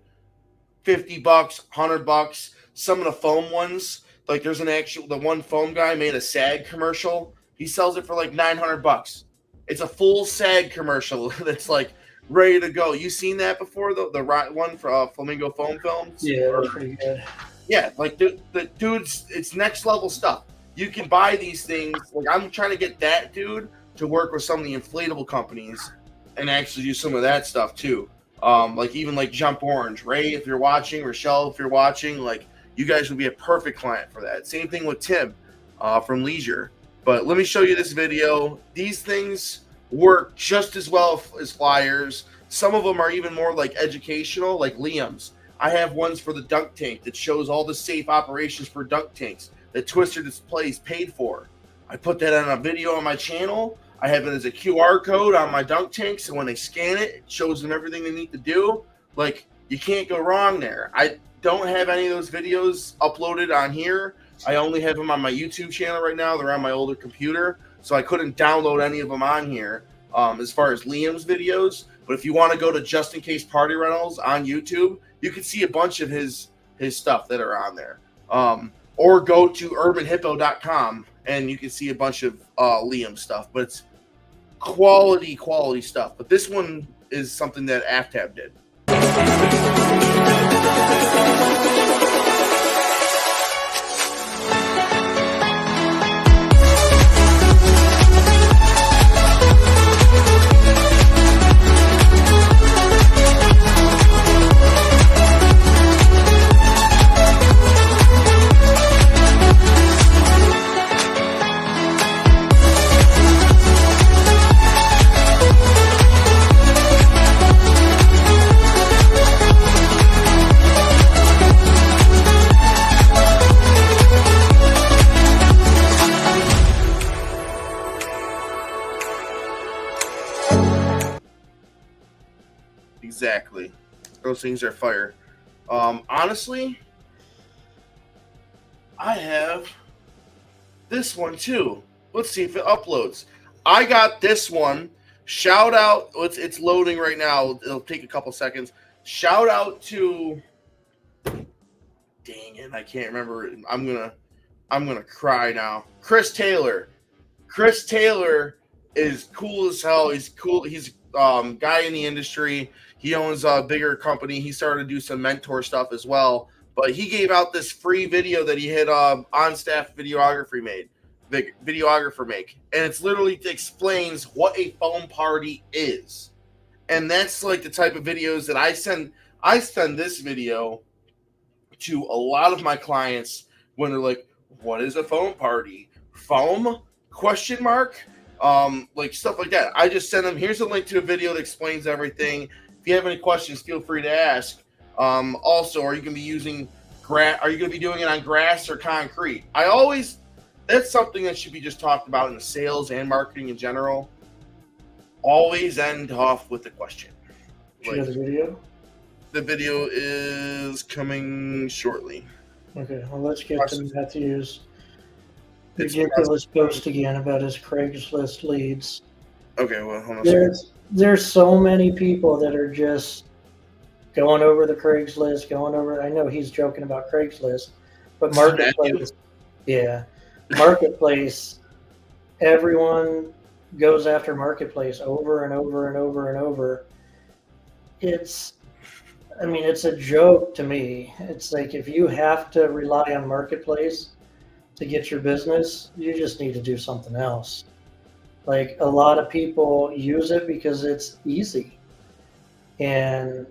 $50, $100. Some of the foam ones, like there's the one foam guy made a SAG commercial. He sells it for like $900. It's a full SAG commercial that's like ready to go. You seen that before? The one for Flamingo Foam Films? Yeah, that's pretty good. Yeah, like the dude's, it's next level stuff. You can buy these things. Like, I'm trying to get that dude to work with some of the inflatable companies and actually do some of that stuff too. Like even like Jump Orange, Ray, if you're watching, Rochelle, if you're watching, like you guys would be a perfect client for that. Same thing with Tim from Leisure. But let me show you this video. These things work just as well as flyers. Some of them are even more like educational, like Liam's. I have ones for the dunk tank that shows all the safe operations for dunk tanks that Twister Displays paid for. I put that on a video on my channel. I have it as a QR code on my dunk tank, so when they scan it, it shows them everything they need to do. Like, you can't go wrong there. I don't have any of those videos uploaded on here. I only have them on my YouTube channel right now. They're on my older computer, so I couldn't download any of them on here as far as Liam's videos. But if you want to go to Just In Case Party Rentals on YouTube, you can see a bunch of his stuff that are on there. Or go to urbanhippo.com and you can see a bunch of Liam stuff. But it's quality stuff. But this one is something that AFTAB did. Exactly. Those things are fire. Honestly, I have this one too. Let's see if it uploads. I got this one. Shout out. It's loading right now. It'll take a couple seconds. Shout out to, dang it, I can't remember. I'm gonna cry now. Chris Taylor. Chris Taylor is cool as hell. He's cool. He's guy in the industry. He owns a bigger company. He started to do some mentor stuff as well. But he gave out this free video that he had on-staff videographer make. And it's literally explains what a foam party is. And that's like the type of videos that I send. I send this video to a lot of my clients when they're like, what is a foam party? Foam? Question mark? Like stuff like that. I just send them, here's a link to a video that explains everything. If you have any questions, feel free to ask. Also, are you going to be using grass? Are you going to be doing it on grass or concrete? That's something that should be just talked about in the sales and marketing in general. Always end off with a question. Do you have the video? The video is coming shortly. Okay, well, let's get to Matthew's ridiculous post again about his Craigslist leads. Okay, well, hold on a second. There's so many people that are just going over the Craigslist, I know he's joking about Craigslist, but Matthew. Marketplace, yeah, Marketplace, everyone goes after Marketplace over and over and over and over. It's a joke to me. It's like if you have to rely on Marketplace to get your business, you just need to do something else. Like a lot of people use it because it's easy. And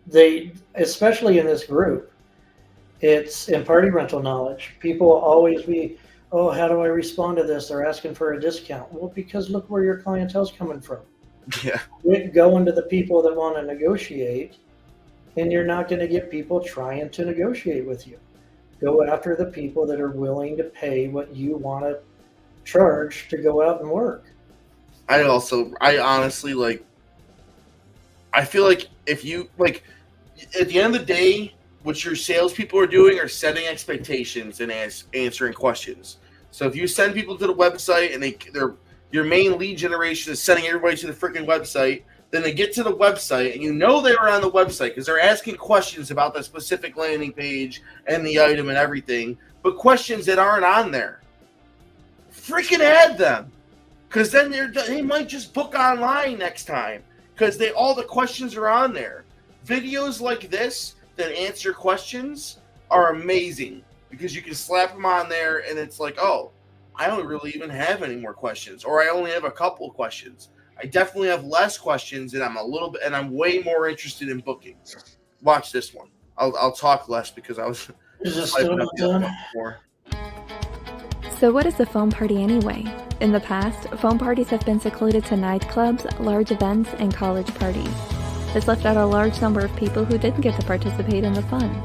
they, especially in this group, it's in Party Rental Knowledge. People will always be, oh, how do I respond to this? They're asking for a discount. Well, because look where your clientele's coming from. Yeah. Quit going to the people that want to negotiate, and you're not going to get people trying to negotiate with you. Go after the people that are willing to pay what you want to charge to go out and work. I honestly, like, I feel like if you, like, at the end of the day, what your salespeople are doing are setting expectations and answering questions. So if you send people to the website and your main lead generation is sending everybody to the freaking website, then they get to the website and you know they were on the website because they're asking questions about the specific landing page and the item and everything, but questions that aren't on there. Freaking add them, because then they might just book online next time because all the questions are on there. Videos like this that answer questions are amazing because you can slap them on there and it's like, oh, I don't really even have any more questions, or I only have a couple of questions. I definitely have less questions, and I'm way more interested in booking. Watch this one. I'll talk less because I was typing up the other one before. So what is a foam party anyway? In the past, foam parties have been secluded to nightclubs, large events, and college parties. This left out a large number of people who didn't get to participate in the fun.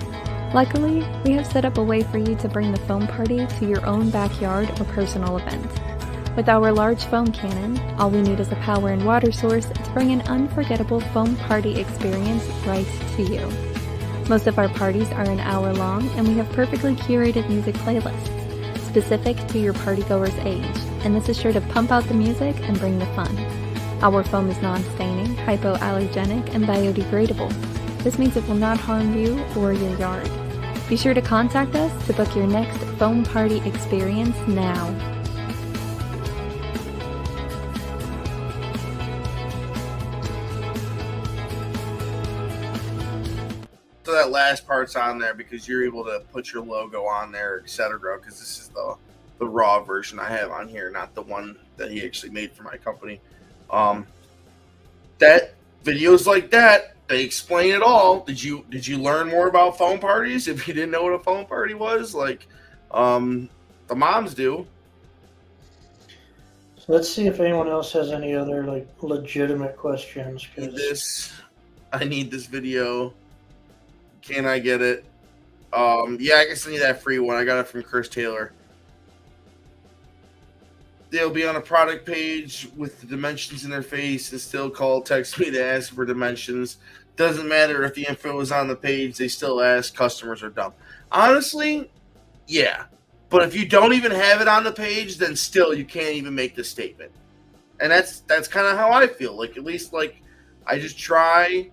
Luckily, we have set up a way for you to bring the foam party to your own backyard or personal event. With our large foam cannon, all we need is a power and water source to bring an unforgettable foam party experience right to you. Most of our parties are an hour long, and we have perfectly curated music playlists specific to your partygoer's age, and this is sure to pump out the music and bring the fun. Our foam is non-staining, hypoallergenic, and biodegradable. This means it will not harm you or your yard. Be sure to contact us to book your next foam party experience now. So that last part's on there because you're able to put your logo on there, etc. Because this is the raw version I have on here, not the one that he actually made for my company. That videos like that, they explain it all. Did you learn more about phone parties if you didn't know what a phone party was? Like, the moms do. So let's see if anyone else has any other like legitimate questions. I need this video. Can I get it? Yeah, I can send you that free one. I got it from Chris Taylor. They'll be on a product page with the dimensions in their face and still text me to ask for dimensions. Doesn't matter if the info is on the page, they still ask. Customers are dumb. Honestly, yeah. But if you don't even have it on the page, then still you can't even make the statement. And that's kind of how I feel. Like, at least, like, I just try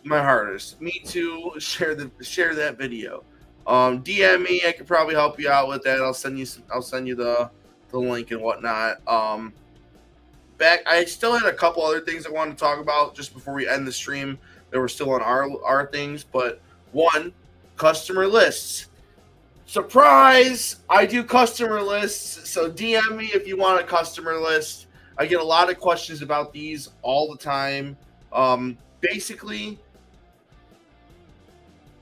my hardest. Me too. Share that video. DM me. I could probably help you out with that. I'll send you the link and whatnot. I still had a couple other things I wanted to talk about just before we end the stream that were still on our things. But one, customer lists. Surprise! I do customer lists. So DM me if you want a customer list. I get a lot of questions about these all the time. Basically,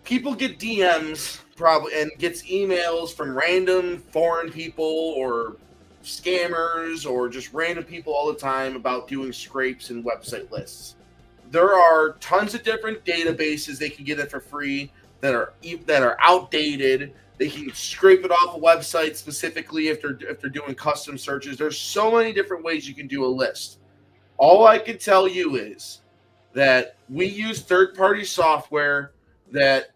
people get DMs probably and gets emails from random foreign people or scammers or just random people all the time about doing scrapes and website lists. There are tons of different databases they can get it for free that are outdated. They can scrape it off a website specifically if they're doing custom searches. There's so many different ways you can do a list. All I can tell you is that we use third-party software that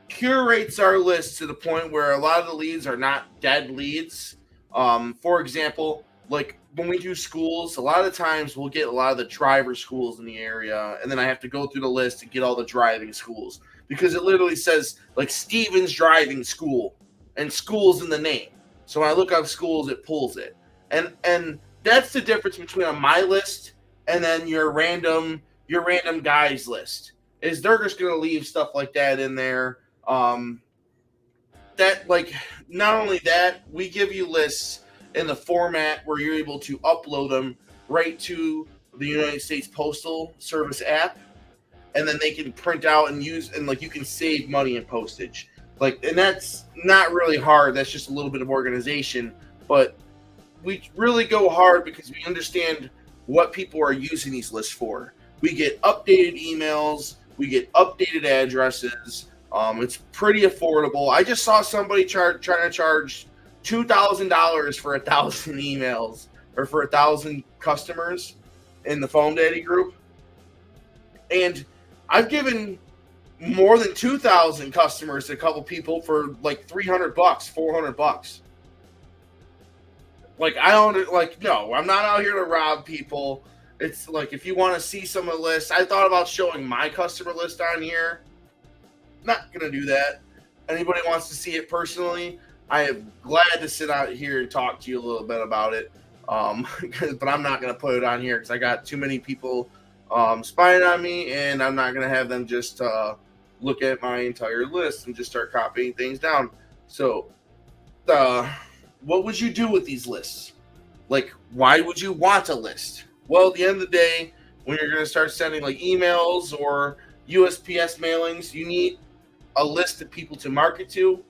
curates our list to the point where a lot of the leads are not dead leads. For example, like when we do schools, a lot of times we'll get a lot of the driver schools in the area, and then I have to go through the list and get all the driving schools because it literally says like Stevens Driving School and schools in the name. So when I look up schools, it pulls it, and that's the difference between on my list and then your random guys list. Is they're just gonna leave stuff like that in there. That like not only that, we give you lists in the format where you're able to upload them right to the United States Postal Service app, and then they can print out and use, and like you can save money in postage. Like, and that's not really hard. That's just a little bit of organization, but we really go hard because we understand what people are using these lists for. We get updated emails, we get updated addresses. It's pretty affordable. I just saw somebody trying to charge $2,000 for 1,000 emails or for 1,000 customers in the Foam Daddy group, and I've given more than 2,000 customers to a couple people for like $300, $400. Like, I don't like, no, I'm not out here to rob people. It's like, if you want to see some of the lists, I thought about showing my customer list on here. Not going to do that. Anybody wants to see it personally, I am glad to sit out here and talk to you a little bit about it. But I'm not going to put it on here because I got too many people spying on me, and I'm not going to have them just look at my entire list and just start copying things down. So, what would you do with these lists? Like, why would you want a list? Well, at the end of the day, when you're going to start sending like emails or USPS mailings, you need a list of people to market to.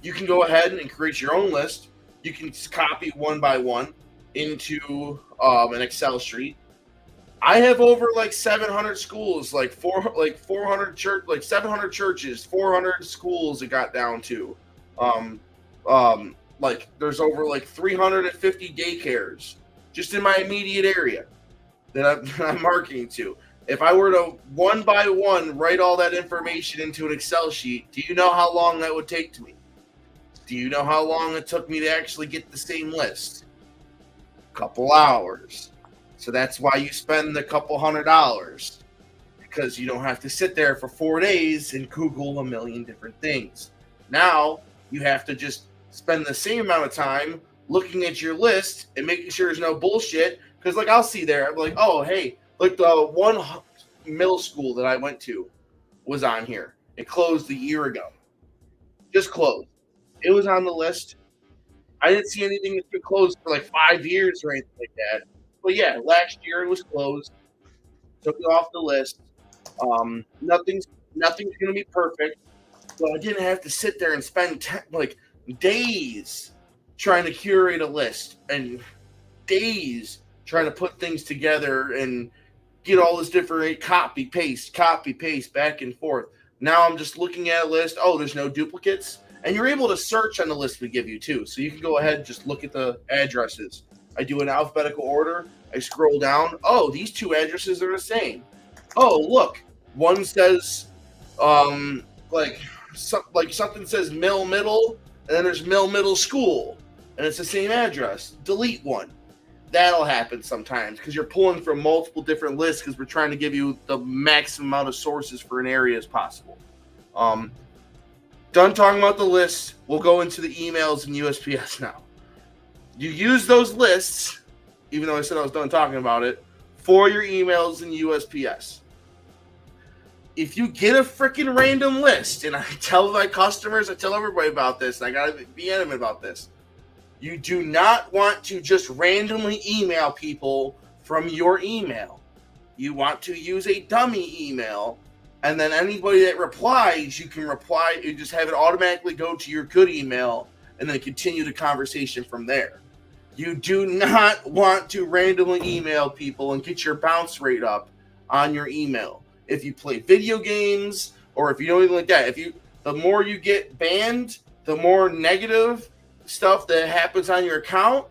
You can go ahead and create your own list. You can copy one by one into an Excel sheet. I have over like 700 schools, like 400 church, like 700 churches, 400 schools. It got down to, like there's over like 350 daycares just in my immediate area that I'm marketing to. If I were to one by one write all that information into an Excel sheet, do you know how long that would take to me? Do you know how long it took me to actually get the same list? A couple hours. So that's why you spend a couple $100, because you don't have to sit there for 4 days and Google a million different things. Now you have to just spend the same amount of time looking at your list and making sure there's no bullshit. Because like I'll see there, I'm like, oh hey, like the one middle school that I went to was on here. It closed a year ago. Just closed. It was on the list. I didn't see anything that's been closed for like 5 years or anything like that. But yeah, last year it was closed. Took it off the list. Nothing's gonna be perfect. But I didn't have to sit there and spend days trying to curate a list and days trying to put things together and get all this different copy paste back and forth. Now I'm just looking at a list. Oh, there's no duplicates. And you're able to search on the list we give you too. So you can go ahead and just look at the addresses. I do an alphabetical order. I scroll down. Oh, these two addresses are the same. Oh, look. One says something says Middle, and then there's Middle School, and it's the same address. Delete one. That'll happen sometimes because you're pulling from multiple different lists because we're trying to give you the maximum amount of sources for an area as possible. Done talking about the lists, we'll go into the emails and USPS now. You use those lists, even though I said I was done talking about it, for your emails and USPS. If you get a freaking random list, and I tell my customers, I tell everybody about this, and I gotta be adamant about this, you do not want to just randomly email people from your email. You want to use a dummy email, and then anybody that replies, you can reply, you just have it automatically go to your good email, and then continue the conversation from there. You do not want to randomly email people and get your bounce rate up on your email. If you play video games, or if you do anything like that, the more you get banned, the more negative stuff that happens on your account,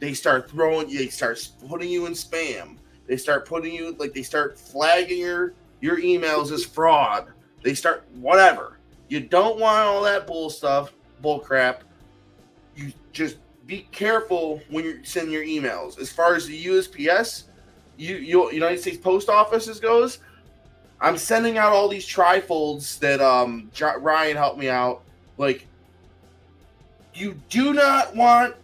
they start putting you in spam. They start flagging your emails as fraud. They start whatever. You don't want all that bull crap. You just be careful when you're sending your emails. As far as the USPS, United States Post Offices goes, I'm sending out all these trifolds that Ryan helped me out. Like, you do not want.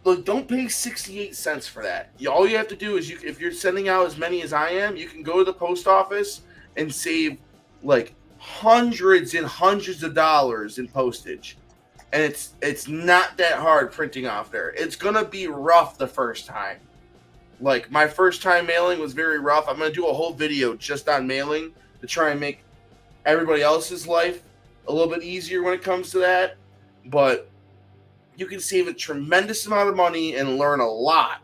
Look, don't pay 68 cents for that. All you have to do is, if you're sending out as many as I am, you can go to the post office and save like hundreds and hundreds of dollars in postage. And it's not that hard printing off there. It's going to be rough the first time. Like, my first time mailing was very rough. I'm going to do a whole video just on mailing to try and make everybody else's life a little bit easier when it comes to that. But you can save a tremendous amount of money and learn a lot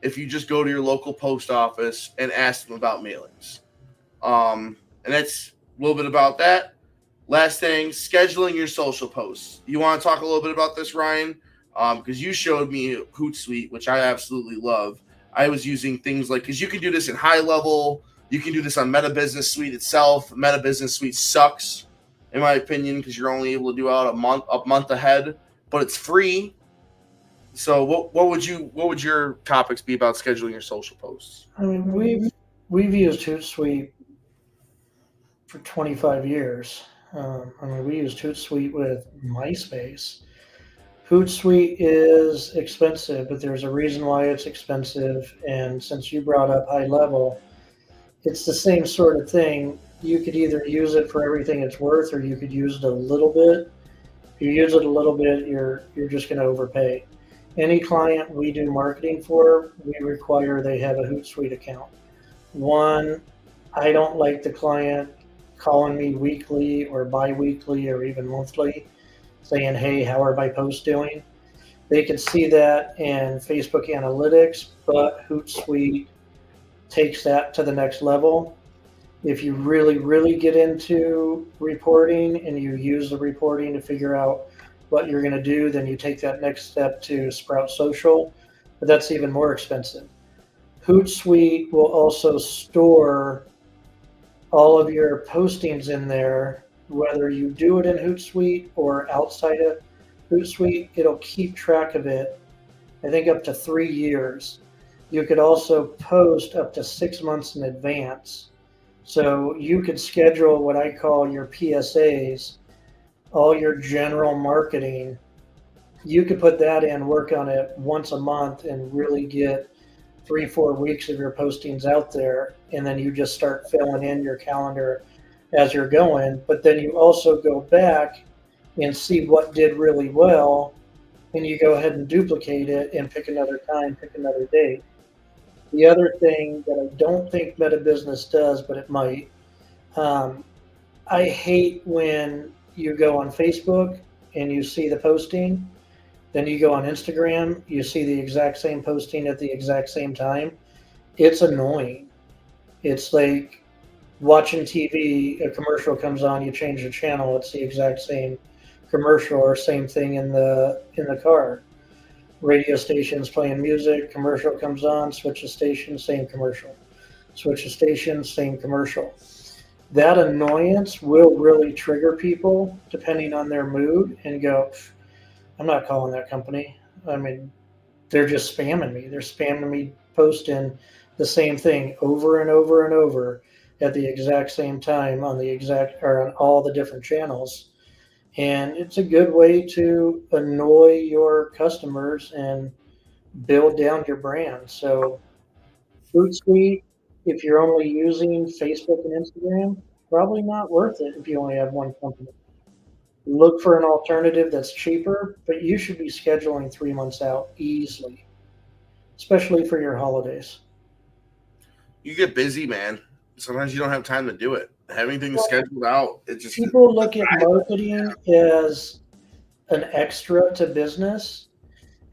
if you just go to your local post office and ask them about mailings. And that's a little bit about that. Last thing, scheduling your social posts. You want to talk a little bit about this, Ryan? Because you showed me Hootsuite, which I absolutely love. I was using things like, because you can do this in high level. You can do this on Meta Business Suite itself. Meta Business Suite sucks, in my opinion, because you're only able to do out a month ahead. But it's free. So what would your topics be about scheduling your social posts? I mean, we've used Hootsuite for 25 years. We used Hootsuite with MySpace. Hootsuite is expensive, but there's a reason why it's expensive. And since you brought up high level, it's the same sort of thing. You could either use it for everything it's worth, or you could use it a little bit. If you use it a little bit, you're just going to overpay. Any client we do marketing for, we require they have a Hootsuite account. One, I don't like the client calling me weekly or bi-weekly or even monthly saying, hey, how are my posts doing? They can see that in Facebook Analytics, but Hootsuite takes that to the next level. If you really, really get into reporting and you use the reporting to figure out what you're going to do, then you take that next step to Sprout Social, but that's even more expensive. Hootsuite will also store all of your postings in there, whether you do it in Hootsuite or outside of Hootsuite. It'll keep track of it, I think, up to 3 years. You could also post up to 6 months in advance. So you could schedule what I call your PSAs, all your general marketing. You could put that in, work on it once a month, and really get 3-4 weeks of your postings out there. And then you just start filling in your calendar as you're going. But then you also go back and see what did really well, and you go ahead and duplicate it and pick another time, pick another date. The other thing that I don't think Meta Business does, but it might, I hate when you go on Facebook and you see the posting, then you go on Instagram, you see the exact same posting at the exact same time. It's annoying. It's like watching TV, a commercial comes on, you change the channel, it's the exact same commercial, or same thing in the car. Radio stations playing music, commercial comes on, switch the station, same commercial. Switch the station, same commercial. That annoyance will really trigger people depending on their mood and go, I'm not calling that company. I mean, they're just spamming me. They're spamming me, posting the same thing over and over and over at the exact same time on all the different channels. And it's a good way to annoy your customers and build down your brand. So Hootsuite, if you're only using Facebook and Instagram, probably not worth it if you only have one company. Look for an alternative that's cheaper, but you should be scheduling 3 months out easily, especially for your holidays. You get busy, man. Sometimes you don't have time to do it. Having things scheduled out, it just people look at marketing as an extra to business.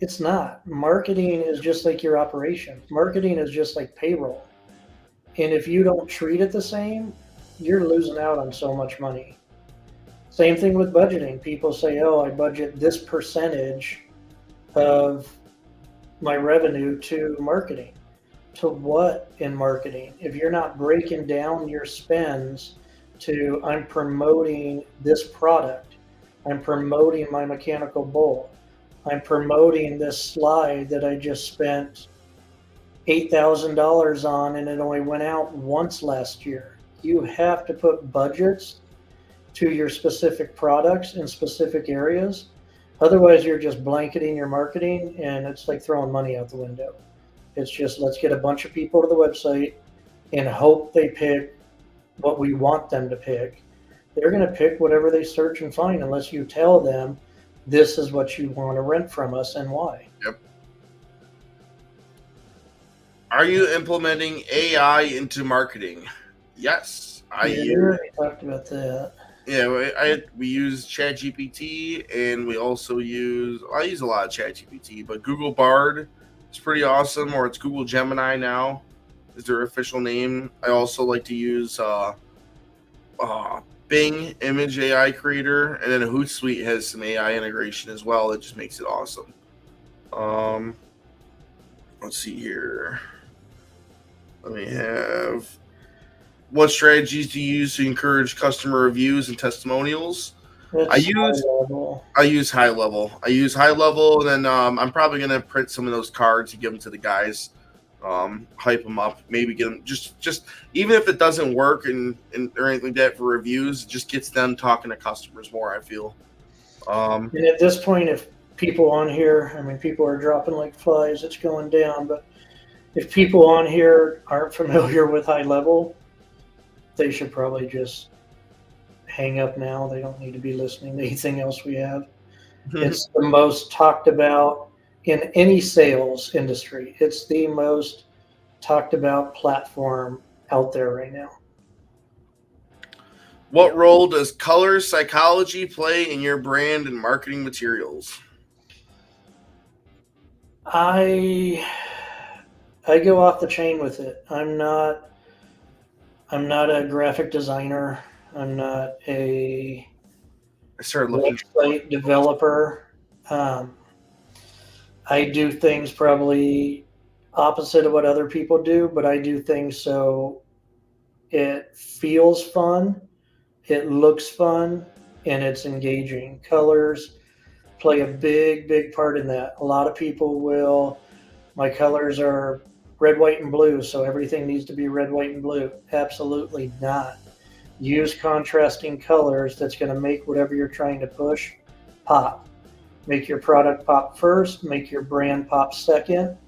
It's not. Marketing is just like your operation. Marketing is just like payroll. And if you don't treat it the same, you're losing out on so much money. Same thing with budgeting. People say, oh, I budget this percentage of my revenue to marketing. To what in marketing? If you're not breaking down your spends to, I'm promoting this product, I'm promoting my mechanical bull, I'm promoting this slide that I just spent $8,000 on and it only went out once last year. You have to put budgets to your specific products in specific areas. Otherwise, you're just blanketing your marketing and it's like throwing money out the window. It's just, let's get a bunch of people to the website and hope they pick what we want them to pick. They're going to pick whatever they search and find unless you tell them this is what you want to rent from us and why. Yep. Are you implementing AI into marketing? Yes. We already talked about that. Yeah, we use ChatGPT, and we also I use a lot of ChatGPT, but Google Bard is pretty awesome, or it's Google Gemini now is their official name. I also like to use Bing Image AI Creator, and then Hootsuite has some AI integration as well. It just makes it awesome. Let's see here. Let me have... What strategies do you use to encourage customer reviews and testimonials? I use high level. And then I'm probably gonna print some of those cards and give them to the guys, hype them up. Maybe get them just even if it doesn't work and or anything like that for reviews, it just gets them talking to customers more. I feel. And at this point, if people on here, I mean, people are dropping like flies. It's going down, but if people on here aren't familiar with high level, they should probably just hang up now. They don't need to be listening to anything else we have. It's the most talked about in any sales industry. It's the most talked about platform out there right now. What role does color psychology play in your brand and marketing materials? I go off the chain with it. I'm not a graphic designer. I'm not a website developer. I do things probably opposite of what other people do, but I do things so it feels fun, it looks fun, and it's engaging. Colors play a big part in that. A lot of people my colors are red, white, and blue, so everything needs to be red, white, and blue. Absolutely not. Use contrasting colors that's going to make whatever you're trying to push pop. Make your product pop first, make your brand pop second.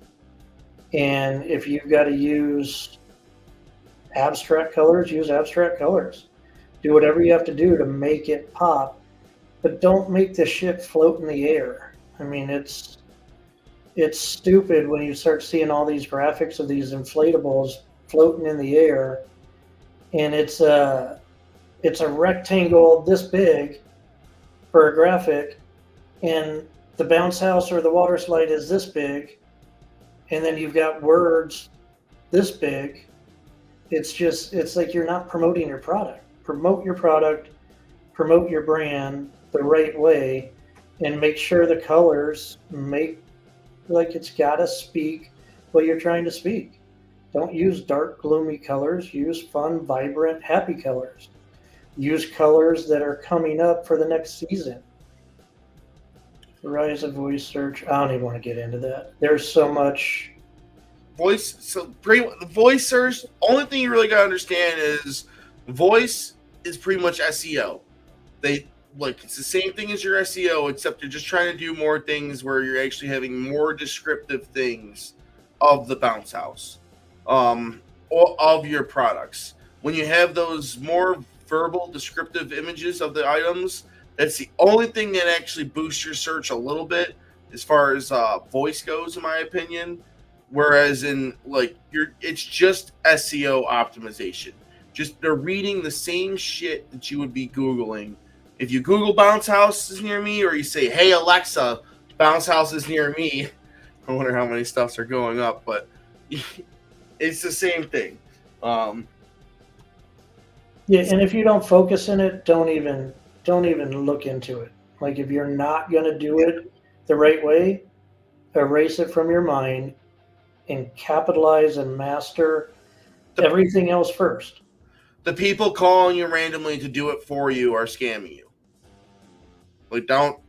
And if you've got to use abstract colors, use abstract colors. Do whatever you have to do to make it pop, but don't make the shit float in the air. I mean, it's stupid when you start seeing all these graphics of these inflatables floating in the air, and it's a rectangle this big for a graphic, and the bounce house or the water slide is this big, and then you've got words this big. It's like you're not promoting your product. Promote your product, promote your brand the right way, and make sure the colors make like it's got to speak what you're trying to speak. Don't use dark, gloomy colors. Use fun, vibrant, happy colors. Use colors that are coming up for the next season. The rise of voice search. I don't even want to get into that. There's so much. The voice search, only thing you really got to understand is voice is pretty much SEO. It's the same thing as your SEO, except you're just trying to do more things where you're actually having more descriptive things of the bounce house, or of your products. When you have those more verbal descriptive images of the items, that's the only thing that actually boosts your search a little bit as far as voice goes, in my opinion. Whereas it's just SEO optimization. Just they're reading the same shit that you would be Googling. If you Google bounce houses near me, or you say, "Hey Alexa, bounce houses near me," I wonder how many stuffs are going up, but it's the same thing. Yeah, and if you don't focus in it, don't even look into it. Like if you're not gonna do it the right way, erase it from your mind and capitalize and master everything else first. The people calling you randomly to do it for you are scamming you. Like, don't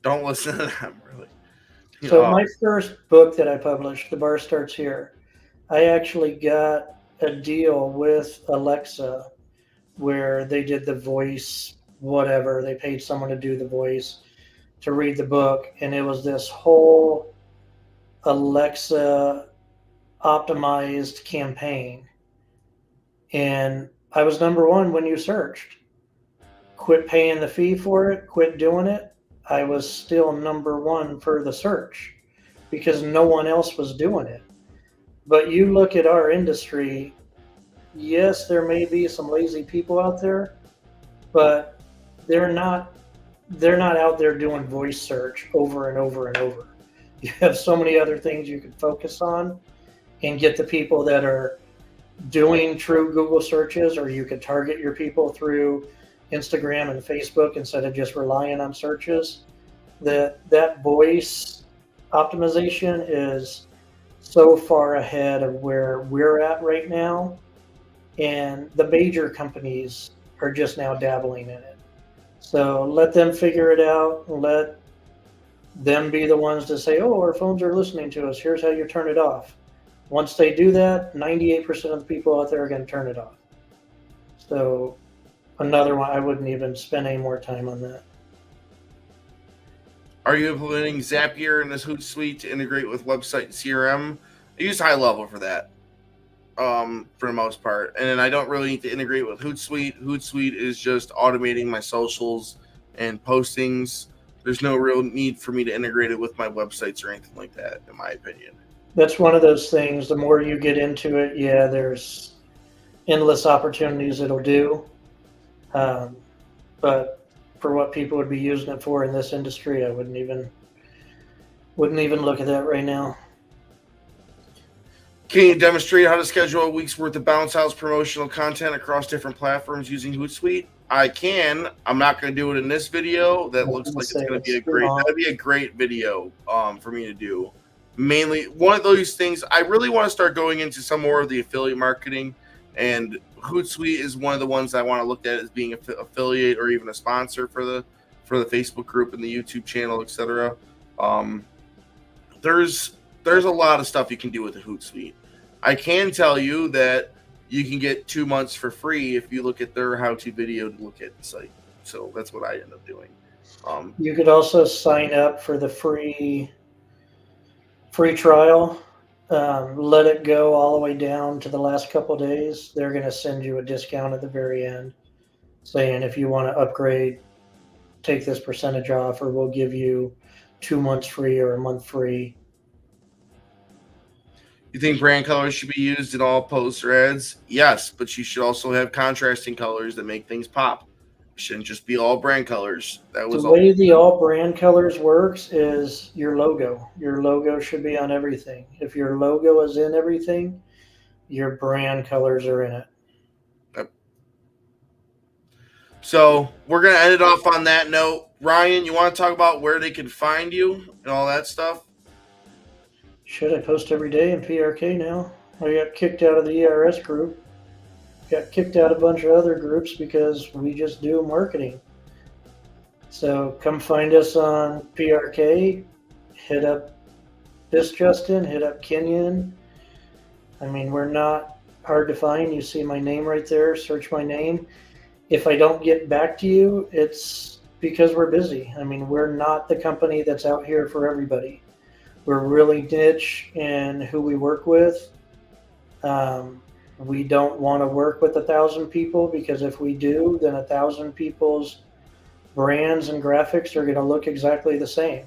Don't listen to them, really. So my first book that I published, The Bar Starts Here, I actually got a deal with Alexa where they did the voice, whatever. They paid someone to do the voice to read the book, and it was this whole Alexa optimized campaign. And I was number one when you searched. Quit paying the fee for it, quit doing it. I was still number one for the search because no one else was doing it. But you look at our industry, yes, there may be some lazy people out there, but they're not out there doing voice search over and over and over. You have so many other things you can focus on and get the people that are doing true Google searches, or you could target your people through Instagram and Facebook instead of just relying on searches. That voice optimization is so far ahead of where we're at right now, and the major companies are just now dabbling in it. So let them figure it out. Let them be the ones to say, oh, our phones are listening to us. Here's how you turn it off. Once they do that, 98% of the people out there are going to turn it off. So another one, I wouldn't even spend any more time on that. Are you implementing Zapier in this Hootsuite to integrate with website and CRM? I use High Level for that, for the most part. And then I don't really need to integrate with Hootsuite. Hootsuite is just automating my socials and postings. There's no real need for me to integrate it with my websites or anything like that, in my opinion. That's one of those things, the more you get into it, yeah, there's endless opportunities it'll do. But for what people would be using it for in this industry, I wouldn't even look at that right now. Can you demonstrate how to schedule a week's worth of Bounce House promotional content across different platforms using Hootsuite? I can. I'm not going to do it in this video. That looks like it's going to be a great video for me to do. Mainly, one of those things, I really want to start going into some more of the affiliate marketing, and Hootsuite is one of the ones I want to look at as being an affiliate or even a sponsor for the Facebook group and the YouTube channel, etc. There's a lot of stuff you can do with the Hootsuite. I can tell you that you can get 2 months for free if you look at their how-to video to look at the site. So that's what I end up doing. You could also sign up for the free trial. Let it go all the way down to the last couple of days. They're going to send you a discount at the very end saying if you want to upgrade, take this percentage off, or we'll give you 2 months free or a month free. You think brand colors should be used in all posts or ads? Yes, but you should also have contrasting colors that make things pop. It shouldn't just be all brand colors. That was the way the all brand colors works is your logo. Your logo should be on everything. If your logo is in everything, your brand colors are in it. Yep. So we're going to end it off on that note. Ryan, you want to talk about where they can find you and all that stuff? Should I post every day in PRK now? I got kicked out of the ERS group. Got kicked out of a bunch of other groups because we just do marketing. So come find us on PRK. Hit up this Justin. Hit up Kenyon. I mean, we're not hard to find. You see my name right there. Search my name. If I don't get back to you, it's because we're busy. I mean, we're not the company that's out here for everybody. We're really niche in who we work with. We don't want to work with 1,000 people because if we do, then 1,000 people's brands and graphics are going to look exactly the same.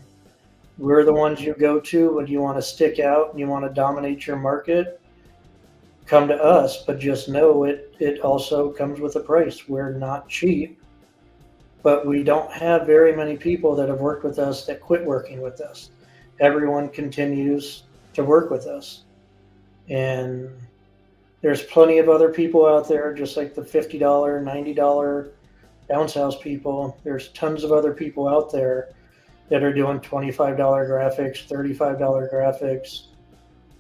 We're the ones you go to when you want to stick out and you want to dominate your market. Come to us, but just know it also comes with a price. We're not cheap, but we don't have very many people that have worked with us that quit working with us. Everyone continues to work with us. And there's plenty of other people out there, just like the $50, $90 bounce house people. There's tons of other people out there that are doing $25 graphics, $35 graphics.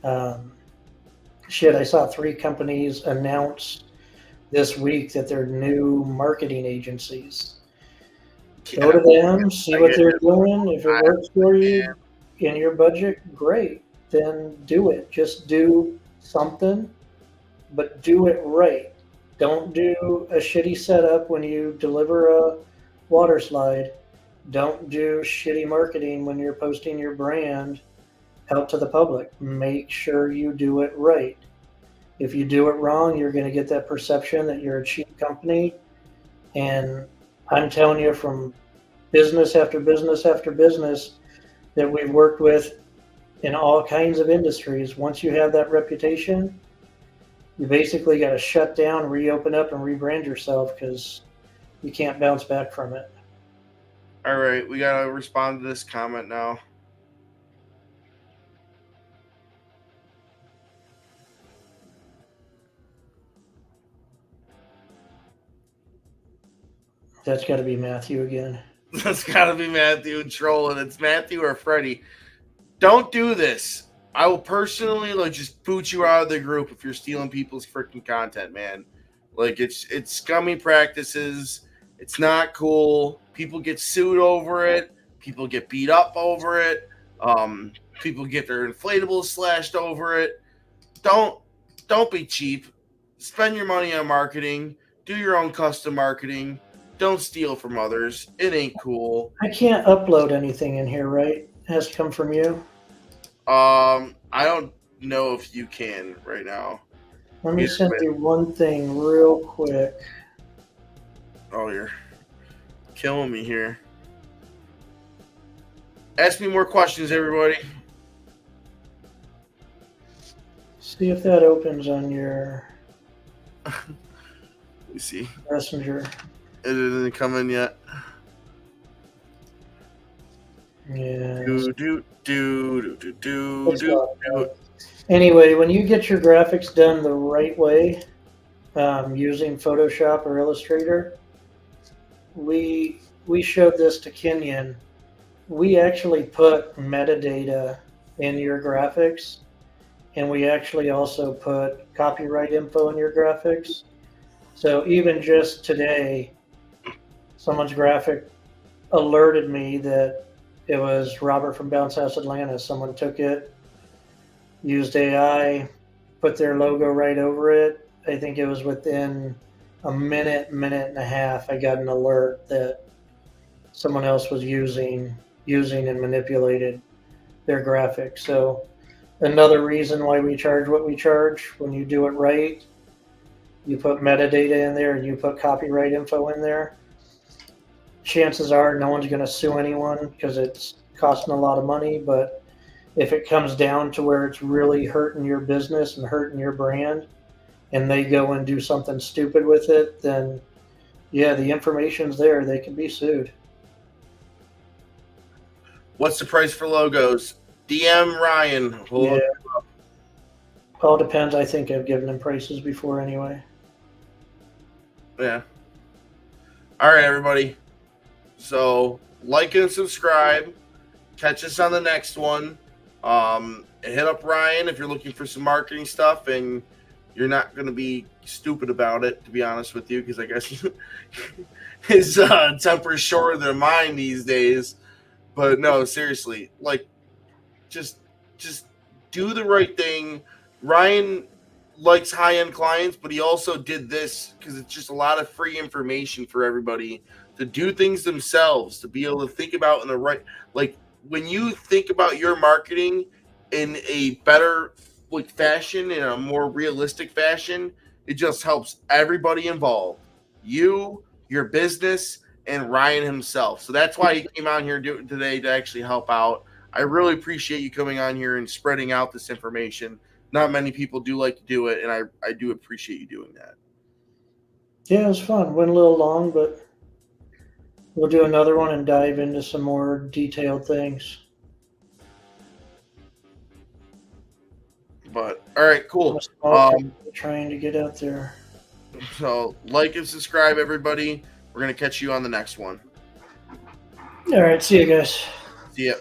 I saw 3 companies announce this week that they're new marketing agencies. Go to them, see what they're doing. If it works for Yeah. you in your budget, great. Then do it. Just do something, but do it right. Don't do a shitty setup when you deliver a water slide. Don't do shitty marketing when you're posting your brand out to the public. Make sure you do it right. If you do it wrong, you're going to get that perception that you're a cheap company. And I'm telling you from business after business after business that we've worked with in all kinds of industries, once you have that reputation, you basically got to shut down, reopen up, and rebrand yourself because you can't bounce back from it. All right, we got to respond to this comment now. That's got to be Matthew again. That's got to be Matthew trolling. It's Matthew or Freddie. Don't do this. I will personally just boot you out of the group if you're stealing people's freaking content, man. It's scummy practices. It's not cool. People get sued over it. People get beat up over it. People get their inflatables slashed over it. Don't be cheap. Spend your money on marketing. Do your own custom marketing. Don't steal from others. It ain't cool. I can't upload anything in here, right? It has to come from you. I don't know if you can right now. Let me send you one thing real quick. Oh, you're killing me here. Ask me more questions, everybody. See if that opens on your Let me see. messenger. It didn't come in yet. Yeah. Anyway, when you get your graphics done the right way, using Photoshop or Illustrator, we showed this to Kenyon. We actually put metadata in your graphics, and we actually also put copyright info in your graphics. So even just today, someone's graphic alerted me that it was Robert from Bounce House Atlanta. Someone took it, used AI, put their logo right over it. I think it was within a minute and a half, I got an alert that someone else was using and manipulated their graphics. So another reason why we charge what we charge, when you do it right, you put metadata in there and you put copyright info in there, chances are no one's going to sue anyone because it's costing a lot of money. But if it comes down to where it's really hurting your business and hurting your brand, and they go and do something stupid with it, then yeah, the information's there. They can be sued. What's the price for logos? DM Ryan. Yeah. All depends. I think I've given them prices before anyway. Yeah. All right, everybody. So like and subscribe. Catch us on the next one. Hit up Ryan if you're looking for some marketing stuff, and you're not going to be stupid about it, to be honest with you, because I guess his temper's shorter than mine these days. But no, seriously, just do the right thing. Ryan likes high-end clients, but he also did this because it's just a lot of free information for everybody to do things themselves, to be able to think about in the right, when you think about your marketing in a better fashion, in a more realistic fashion, it just helps everybody involved. You, your business, and Ryan himself. So that's why he came out here today to actually help out. I really appreciate you coming on here and spreading out this information. Not many people do like to do it, and I do appreciate you doing that. Yeah, it was fun. Went a little long, but we'll do another one and dive into some more detailed things. But all right, cool. Trying to get out there. So like and subscribe, everybody. We're gonna catch you on the next one. All right, see you guys. See ya.